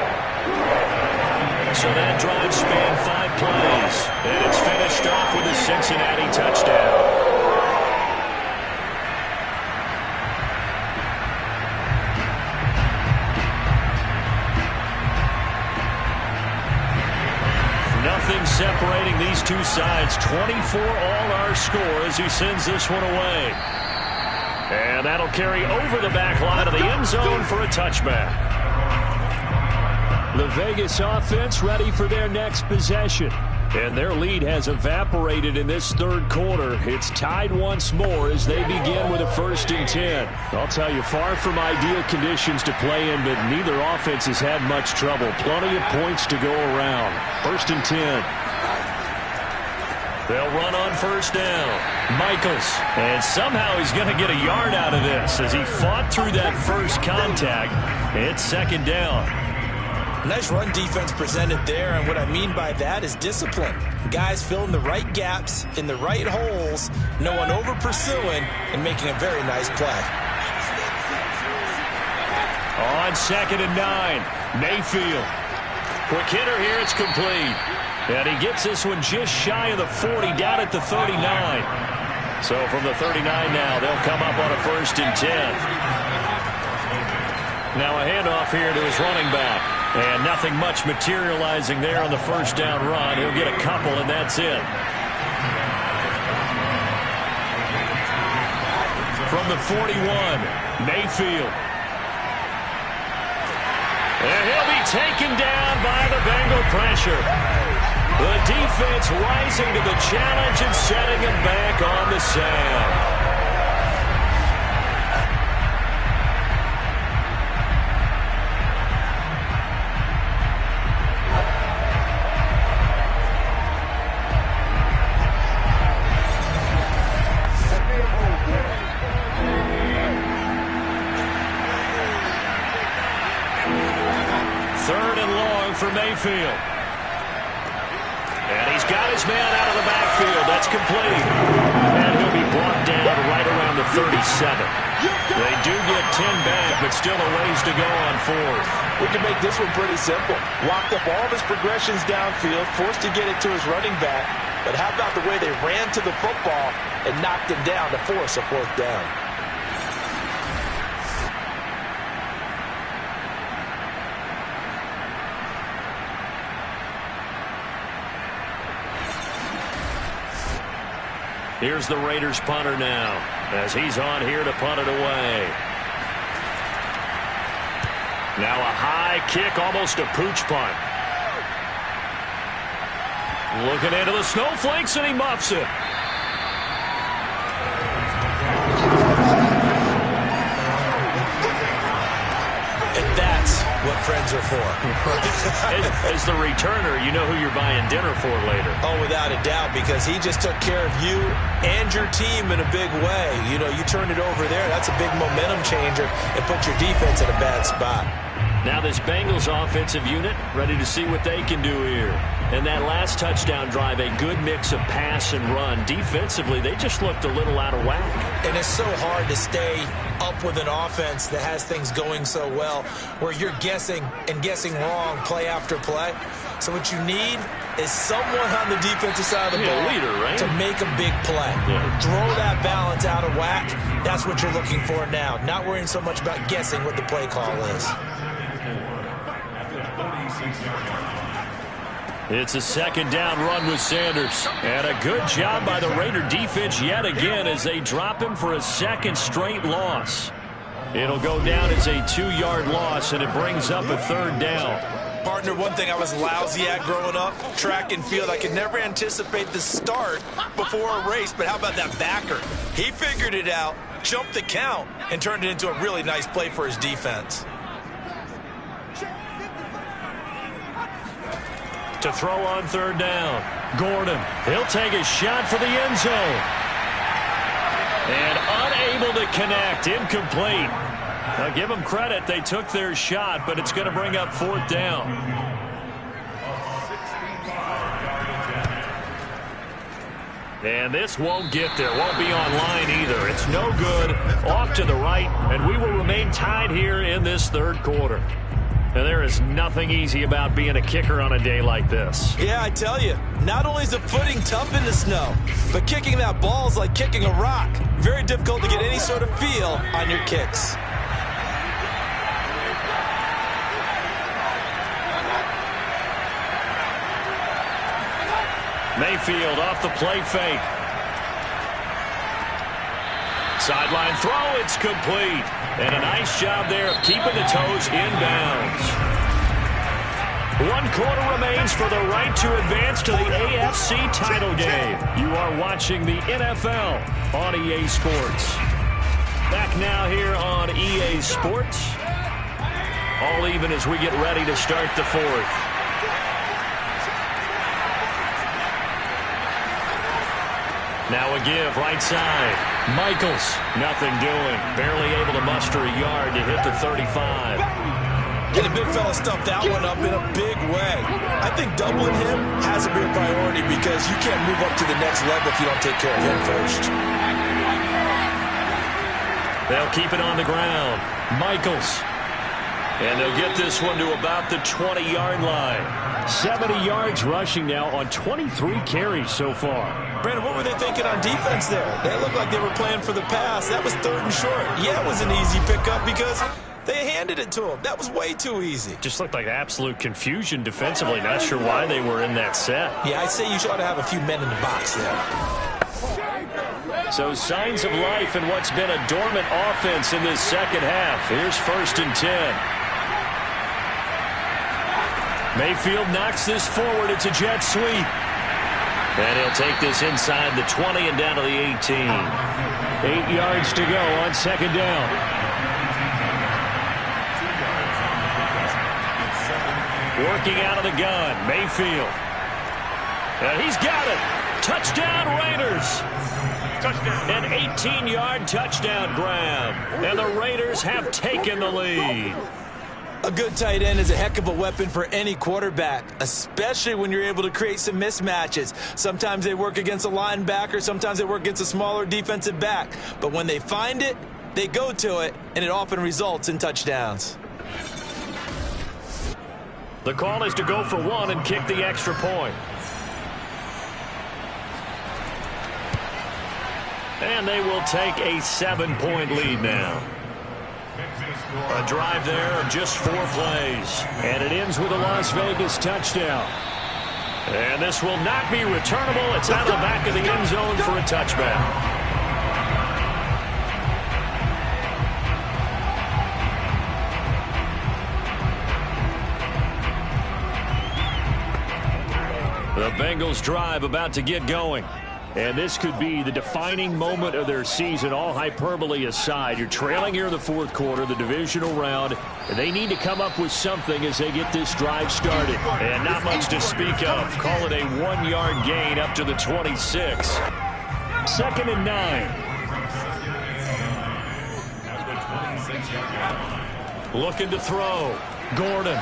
So that drive spanned 5 plays. And it's finished off with a Cincinnati touchdown. Nothing separating these two sides. 24 all our score as he sends this one away. And that'll carry over the back line of the end zone for a touchback. The Vegas offense ready for their next possession. And their lead has evaporated in this third quarter. It's tied once more as they begin with a 1st and 10. I'll tell you, far from ideal conditions to play in, but neither offense has had much trouble. Plenty of points to go around. 1st and 10. They'll run on 1st down. Michaels. And somehow he's going to get a yard out of this as he fought through that first contact. It's 2nd down. Nice run defense presented there, and what I mean by that is discipline. Guys filling the right gaps in the right holes, no one over pursuing, and making a very nice play. On 2nd and 9, Mayfield. Quick hitter here, it's complete. And he gets this one just shy of the 40, down at the 39. So from the 39 now, they'll come up on a 1st and 10. Now a handoff here to his running back. And nothing much materializing there on the 1st down run. He'll get a couple, and that's it. From the 41, Mayfield. And he'll be taken down by the Bengal pressure. The defense rising to the challenge and setting him back on the sand. For Mayfield. And he's got his man out of the backfield. That's complete. And he'll be brought down right around the 37. They do get 10 back, but still a ways to go on 4th. We can make this one pretty simple. Locked up all of his progressions downfield, forced to get it to his running back. But how about the way they ran to the football and knocked him down to force a 4th down? Here's the Raiders punter now as he's on here to punt it away. Now a high kick, almost a pooch punt. Looking into the snowflakes, and he muffs it. And that's what friends are for. As the returner, you know who you're buying dinner for later. Oh, without a doubt, because he just took care of you and your team in a big way. You know, you turned it over there. That's a big momentum changer and put your defense in a bad spot. Now this Bengals offensive unit ready to see what they can do here. And that last touchdown drive, a good mix of pass and run. Defensively, they just looked a little out of whack. And it's so hard to stay up with an offense that has things going so well, where you're guessing and guessing wrong play after play. So what you need is someone on the defensive side of the ball leader, right? to make a big play. Yeah. Throw that balance out of whack. That's what you're looking for now. Not worrying so much about guessing what the play call is. It's a 2nd down run with Sanders. And a good job by the Raider defense yet again as they drop him for a 2nd straight loss. It'll go down as a 2-yard loss, and it brings up a 3rd down. Partner, one thing I was lousy at growing up, track and field, I could never anticipate the start before a race, but how about that backer? He figured it out, jumped the count, and turned it into a really nice play for his defense. To throw on 3rd down. Gordon, he'll take a shot for the end zone. And unable to connect, incomplete. Now give them credit, they took their shot, but it's going to bring up 4th down. And this won't get there, won't be online either. It's no good, off to the right, and we will remain tied here in this 3rd quarter. And there is nothing easy about being a kicker on a day like this. Yeah, I tell you, not only is the footing tough in the snow, but kicking that ball is like kicking a rock. Very difficult to get any sort of feel on your kicks. Mayfield off the play fake. Sideline throw, it's complete. And a nice job there of keeping the toes inbounds. 1 quarter remains for the right to advance to the AFC title game. You are watching the NFL on EA Sports. Back now here on EA Sports. All even as we get ready to start the fourth. Now a give, right side. Michaels, nothing doing. Barely able to muster a yard to hit the 35. And the big fella stuffed that one up in a big way. I think doubling him has to be a priority because you can't move up to the next level if you don't take care of him first. They'll keep it on the ground. Michaels. And they'll get this one to about the 20-yard line. 70 yards rushing now on 23 carries so far. Brandon, what were they thinking on defense there? They looked like they were playing for the pass. That was 3rd and short. Yeah, it was an easy pickup because they handed it to him. That was way too easy. Just looked like absolute confusion defensively. Not sure why they were in that set. Yeah, I'd say you ought to have a few men in the box there. So signs of life in what's been a dormant offense in this second half. Here's 1st and 10. Mayfield knocks this forward. It's a jet sweep. And he'll take this inside the 20 and down to the 18. 8 yards to go on 2nd down. Working out of the gun, Mayfield. And he's got it. Touchdown, Raiders. Touchdown. An 18-yard touchdown grab. And the Raiders have taken the lead. A good tight end is a heck of a weapon for any quarterback, especially when you're able to create some mismatches. Sometimes they work against a linebacker, sometimes they work against a smaller defensive back. But when they find it, they go to it, and it often results in touchdowns. The call is to go for 1 and kick the extra point. And they will take a 7-point lead now. A drive there of just 4 plays. And it ends with a Las Vegas touchdown. And this will not be returnable. It's out of the back of the end zone for a touchback. The Bengals drive about to get going. And this could be the defining moment of their season, all hyperbole aside. You're trailing here in the 4th quarter, the divisional round, and they need to come up with something as they get this drive started. And not much to speak of. Call it a 1-yard gain up to the 26. 2nd and 9. Looking to throw. Gordon.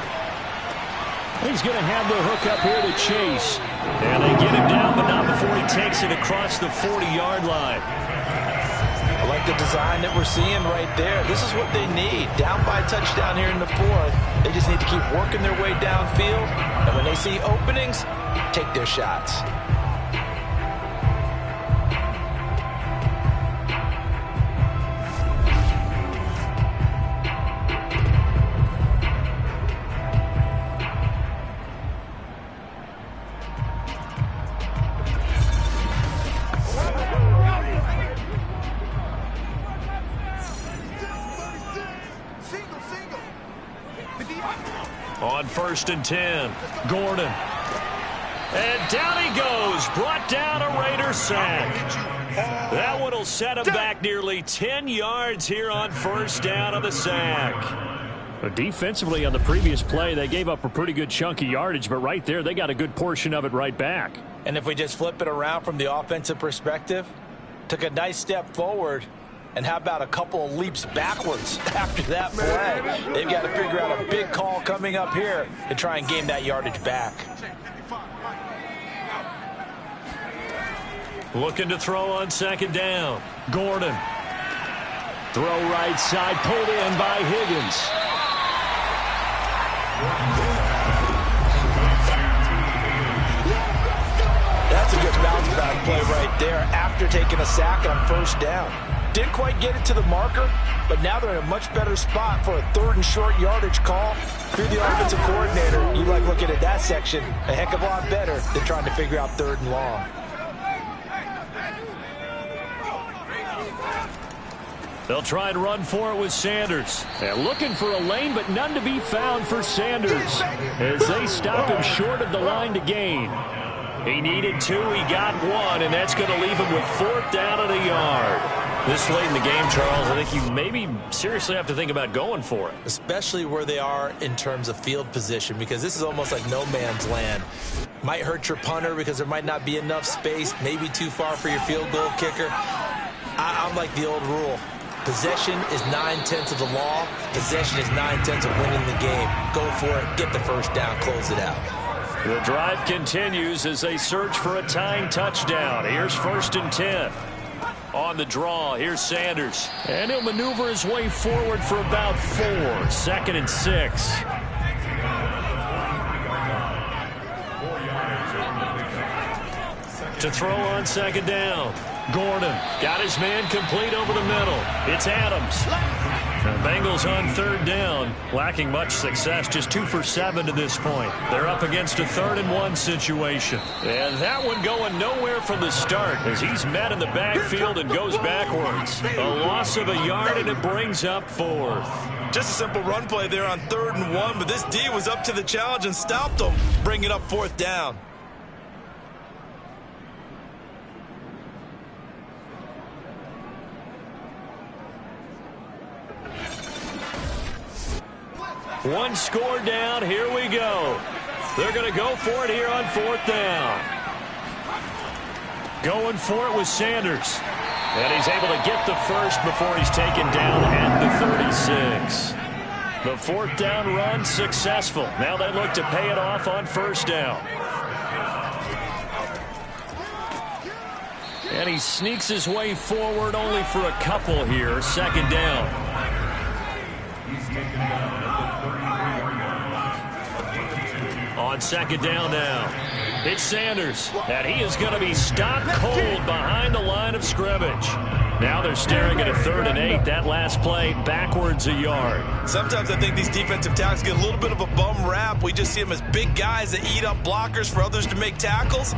He's going to have the hook up here to Chase. And they get him down, but not before he takes it across the 40-yard line. I like the design that we're seeing right there. This is what they need. Down by a touchdown here in the 4th. They just need to keep working their way downfield. And when they see openings, take their shots. On 1st and 10, Gordon. And down he goes, brought down a Raider sack. That one will set him back nearly 10 yards here on 1st down of the sack. But defensively on the previous play, they gave up a pretty good chunk of yardage, but right there, they got a good portion of it right back. And if we just flip it around from the offensive perspective, took a nice step forward, and how about a couple of leaps backwards after that play? They've got to figure out a big call coming up here to try and gain that yardage back. Looking to throw on 2nd down. Gordon. Throw right side, pulled in by Higgins. That's a good bounce back play right there after taking a sack on 1st down. Didn't quite get it to the marker, but now they're in a much better spot for a 3rd and short yardage call. Through the offensive coordinator, you like looking at that section a heck of a lot better than trying to figure out 3rd and long. They'll try and run for it with Sanders. And looking for a lane, but none to be found for Sanders as they stop him short of the line to gain. He needed 2, he got 1, and that's going to leave him with 4th down and a yard. This late in the game, Charles, I think you maybe seriously have to think about going for it. Especially where they are in terms of field position, because this is almost like no man's land. Might hurt your punter because there might not be enough space, maybe too far for your field goal kicker. I'm like the old rule. Possession is 9/10 of the law. Possession is 9/10 of winning the game. Go for it, get the first down, close it out. The drive continues as they search for a tying touchdown. Here's 1st and 10. On the draw, here's Sanders. And he'll maneuver his way forward for about 4. 2nd and 6. To throw on 2nd down. Gordon got his man complete over the middle. It's Adams. The Bengals on 3rd down, lacking much success, just 2 for 7 to this point. They're up against a 3rd and 1 situation. And that one going nowhere from the start as he's met in the backfield and goes backwards. A loss of a yard, and it brings up 4th. Just a simple run play there on 3rd and 1, but this D was up to the challenge and stopped them, bringing up 4th down. One score down. Here we go. They're going to go for it here on 4th down. Going for it with Sanders. And he's able to get the first before he's taken down at the 36. The 4th down run successful. Now they look to pay it off on 1st down. And he sneaks his way forward only for a couple here. 2nd down. On 2nd down now, it's Sanders, and he is going to be stopped cold behind the line of scrimmage. Now they're staring at a 3rd and 8. That last play backwards a yard. Sometimes I think these defensive tackles get a little bit of a bum rap. We just see them as big guys that eat up blockers for others to make tackles.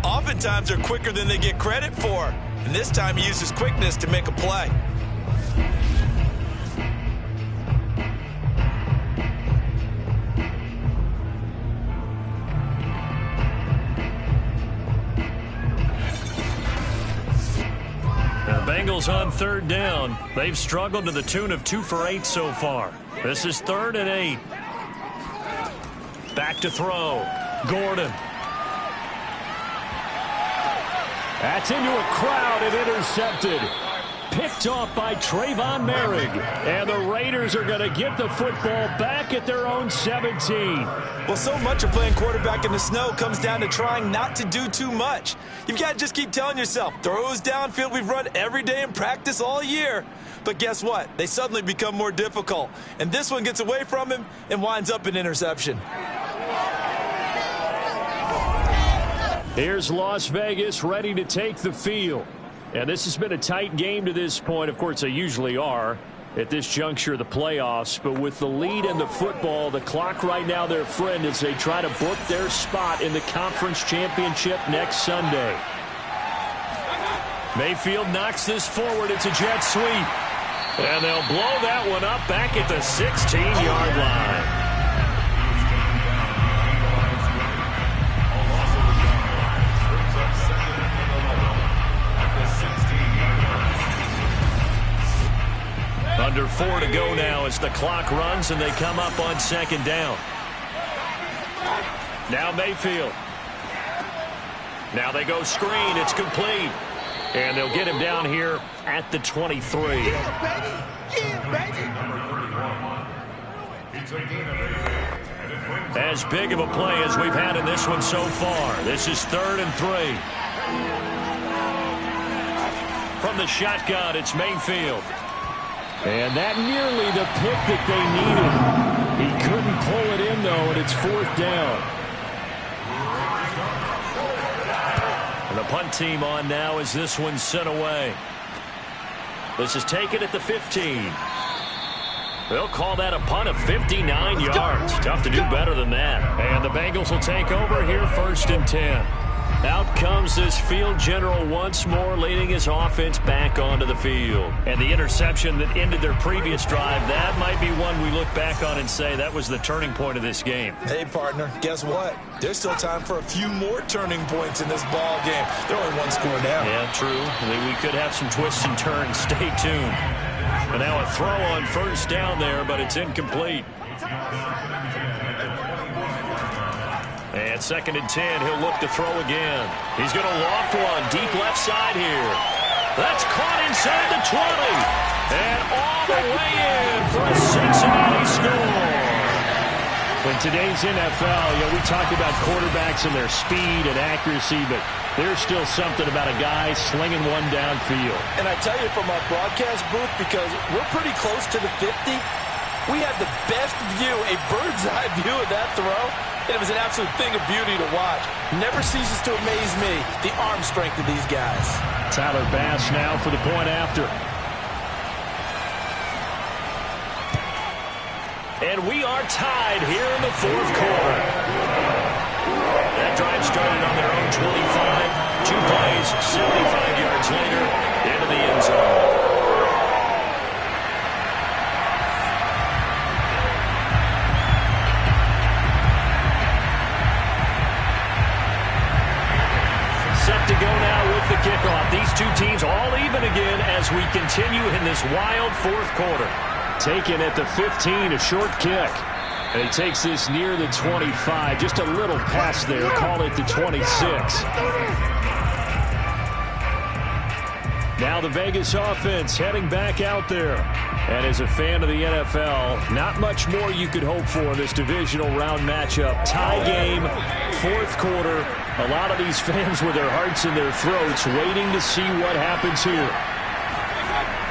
Oftentimes they're quicker than they get credit for, and this time he uses quickness to make a play. Bengals on 3rd down. They've struggled to the tune of 2 for 8 so far. This is 3rd and 8. Back to throw. Gordon. That's into a crowd and intercepted. Picked off by Trayvon Merrick. And the Raiders are going to get the football back at their own 17. Well, so much of playing quarterback in the snow comes down to trying not to do too much. You've got to just keep telling yourself, throws downfield we've run every day in practice all year. But guess what? They suddenly become more difficult. And this one gets away from him and winds up an interception. Here's Las Vegas ready to take the field. And this has been a tight game to this point. Of course, they usually are at this juncture of the playoffs. But with the lead in the football, the clock right now their friend as they try to book their spot in the conference championship next Sunday. Mayfield knocks this forward. It's a jet sweep. And they'll blow that one up back at the 16-yard line. Under 4 to go now as the clock runs and they come up on 2nd down. Now Mayfield. Now they go screen. It's complete. And they'll get him down here at the 23. As big of a play as we've had in this one so far. This is 3rd and 3. From the shotgun, it's Mayfield. And that nearly the pick that they needed. He couldn't pull it in, though, and it's 4th down. And the punt team on now as this one's sent away. This is taken at the 15. They'll call that a punt of 59 yards. Tough to do better than that. And the Bengals will take over here 1st and 10. Out comes this field general once more, leading his offense back onto the field. And the interception that ended their previous drive, that might be one we look back on and say that was the turning point of this game. Hey, partner, guess what? There's still time for a few more turning points in this ball game. They're only one score down. Yeah, true. We could have some twists and turns. Stay tuned. And now a throw on first down there, but it's incomplete. And 2nd and 10, he'll look to throw again. He's going to loft one deep left side here. That's caught inside the 20. And all the way in for a Cincinnati score. In today's NFL, we talk about quarterbacks and their speed and accuracy, but there's still something about a guy slinging one downfield. And I tell you from our broadcast booth, because we're pretty close to the 50, we had the best view, a bird's eye view of that throw. And it was an absolute thing of beauty to watch. Never ceases to amaze me, the arm strength of these guys. Tyler Bass now for the point after. And we are tied here in the 4th quarter. That drive started on their own 25. 2 plays, 75 yards later, into the end zone. Set to go now with the kickoff. These two teams all even again as we continue in this wild 4th quarter. Taken at the 15, a short kick. And he takes this near the 25. Just a little pass there. Call it the 26. Now the Vegas offense heading back out there. And as a fan of the NFL, not much more you could hope for in this divisional round matchup. Tie game, 4th quarter. A lot of these fans with their hearts in their throats waiting to see what happens here.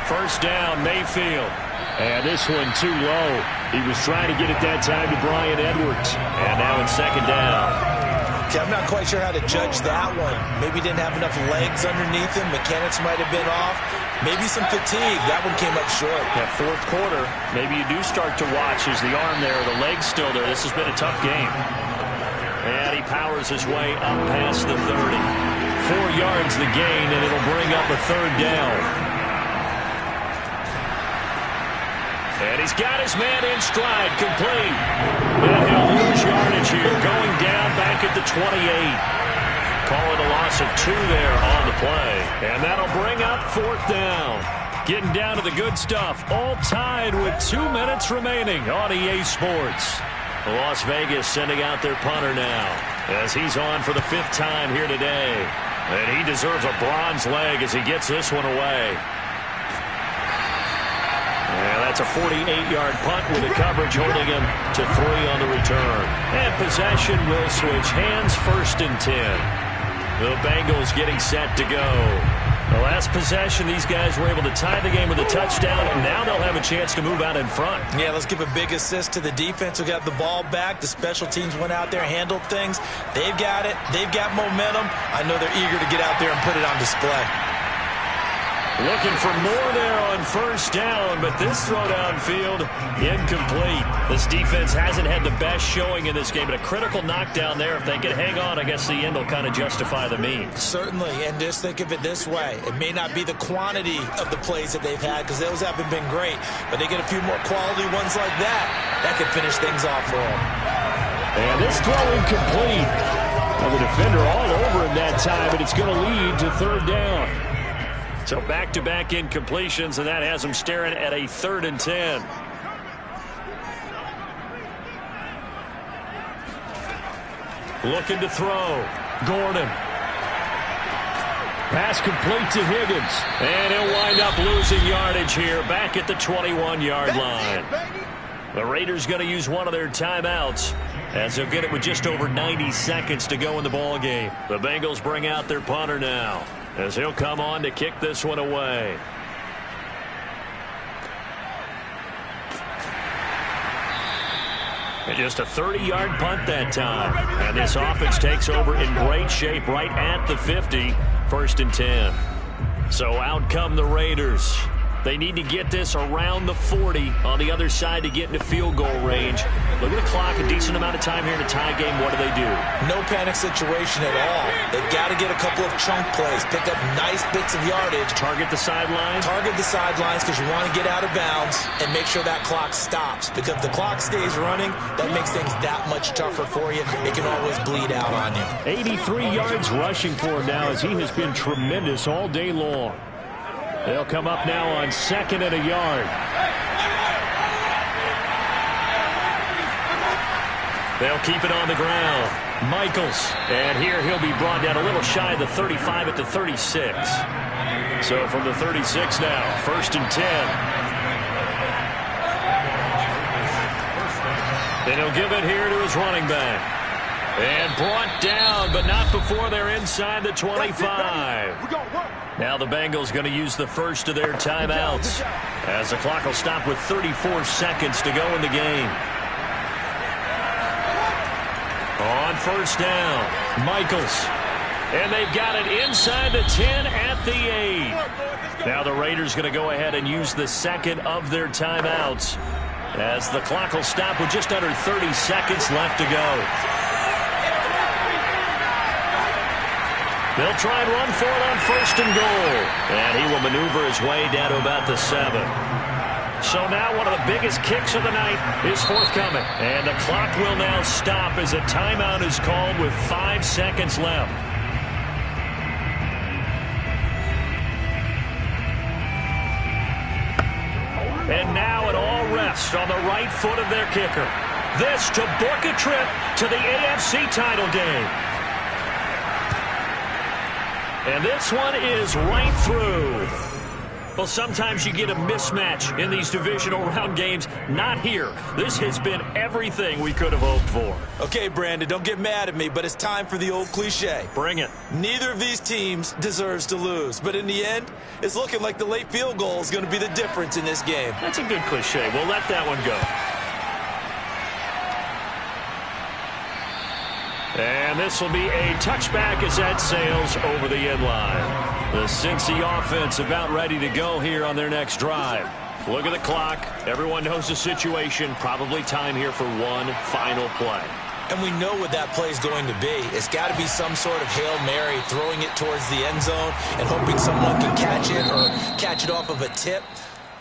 First down, Mayfield. And this one too low. He was trying to get it that time to Bryan Edwards. And now in 2nd down. Okay, I'm not quite sure how to judge that one. Maybe didn't have enough legs underneath him. Mechanics might have been off. Maybe some fatigue. That one came up short. That 4th quarter, maybe you do start to watch as the arm there, the leg's still there. This has been a tough game. And he powers his way up past the 30. 4 yards the gain, and it'll bring up a 3rd down. And he's got his man in stride, complete. And he'll lose yardage here, going down back at the 28. Call it a loss of 2 there on the play. And that'll bring up 4th down. Getting down to the good stuff, all tied with 2 minutes remaining on EA Sports. Las Vegas sending out their punter now, as he's on for the 5th time here today. And he deserves a bronze leg as he gets this one away. And that's a 48-yard punt with the coverage holding him to 3 on the return. And possession will switch hands, 1st and 10. The Bengals getting set to go. The last possession, these guys were able to tie the game with a touchdown, and now they'll have a chance to move out in front. Yeah, let's give a big assist to the defense who got the ball back. The special teams went out there, handled things. They've got it. They've got momentum. I know they're eager to get out there and put it on display. Looking for more there on 1st down, but this throw downfield, incomplete. This defense hasn't had the best showing in this game, but a critical knockdown there. If they can hang on, I guess the end will kind of justify the means. Certainly, and just think of it this way. It may not be the quantity of the plays that they've had, because those haven't been great, but they get a few more quality ones like that. That could finish things off for them. And this throw incomplete. Well, the defender all over him that time, but it's going to lead to 3rd down. So back-to-back incompletions, and that has them staring at a 3rd and 10. Looking to throw. Gordon. Pass complete to Higgins. And he'll wind up losing yardage here back at the 21-yard line. The Raiders going to use one of their timeouts as they'll get it with just over 90 seconds to go in the ball game. The Bengals bring out their punter now, as he'll come on to kick this one away. And just a 30-yard punt that time. And this offense takes over in great shape right at the 50, 1st and 10. So out come the Raiders. They need to get this around the 40 on the other side to get into field goal range. Look at the clock, a decent amount of time here in a tie game. What do? No panic situation at all. They've got to get a couple of chunk plays, pick up nice bits of yardage. Target the sidelines? Target the sidelines because you want to get out of bounds and make sure that clock stops. Because if the clock stays running, that makes things that much tougher for you. It can always bleed out on you. 83 yards rushing for him now as he has been tremendous all day long. They'll come up now on 2nd and a yard. They'll keep it on the ground. Michaels. And here he'll be brought down a little shy of the 35 at the 36. So from the 36 now, 1st and 10. And he'll give it here to his running back. And brought down, but not before they're inside the 25. Now the Bengals going to use the first of their timeouts as the clock will stop with 34 seconds to go in the game. On 1st down, Michaels. And they've got it inside the 10 at the 8. Now the Raiders going to go ahead and use the second of their timeouts as the clock will stop with just under 30 seconds left to go. They'll try and run for it on 1st and goal. And he will maneuver his way down to about the 7. So now one of the biggest kicks of the night is forthcoming. And the clock will now stop as a timeout is called with 5 seconds left. And now it all rests on the right foot of their kicker. This to book a trip to the AFC title game. And this one is right through. Well, sometimes you get a mismatch in these divisional round games. Not here. This has been everything we could have hoped for. Okay, Brandon, don't get mad at me, but it's time for the old cliche. Bring it. Neither of these teams deserves to lose. But in the end, it's looking like the late field goal is going to be the difference in this game. That's a good cliche. We'll let that one go. And this will be a touchback as that sails over the end line. The Cincy offense about ready to go here on their next drive. Look at the clock. Everyone knows the situation. Probably time here for one final play. And we know what that play is going to be. It's got to be some sort of Hail Mary, throwing it towards the end zone and hoping someone can catch it or catch it off of a tip.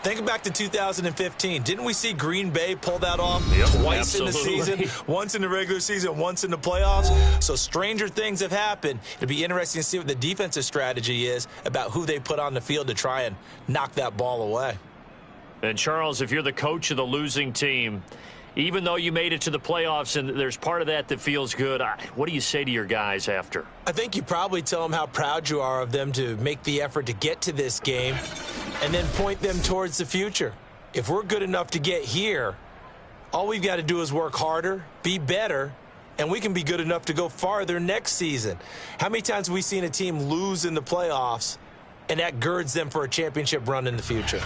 Think back to 2015. Didn't we see Green Bay pull that off twice in the season? Once in the regular season, once in the playoffs. So stranger things have happened. It'll be interesting to see what the defensive strategy is about who they put on the field to try and knock that ball away. And, Charles, if you're the coach of the losing team, even though you made it to the playoffs and there's part of that that feels good, what do you say to your guys after? I think you probably tell them how proud you are of them to make the effort to get to this game and then point them towards the future. If we're good enough to get here, all we've got to do is work harder, be better, and we can be good enough to go farther next season. How many times have we seen a team lose in the playoffs, and that girds them for a championship run in the future?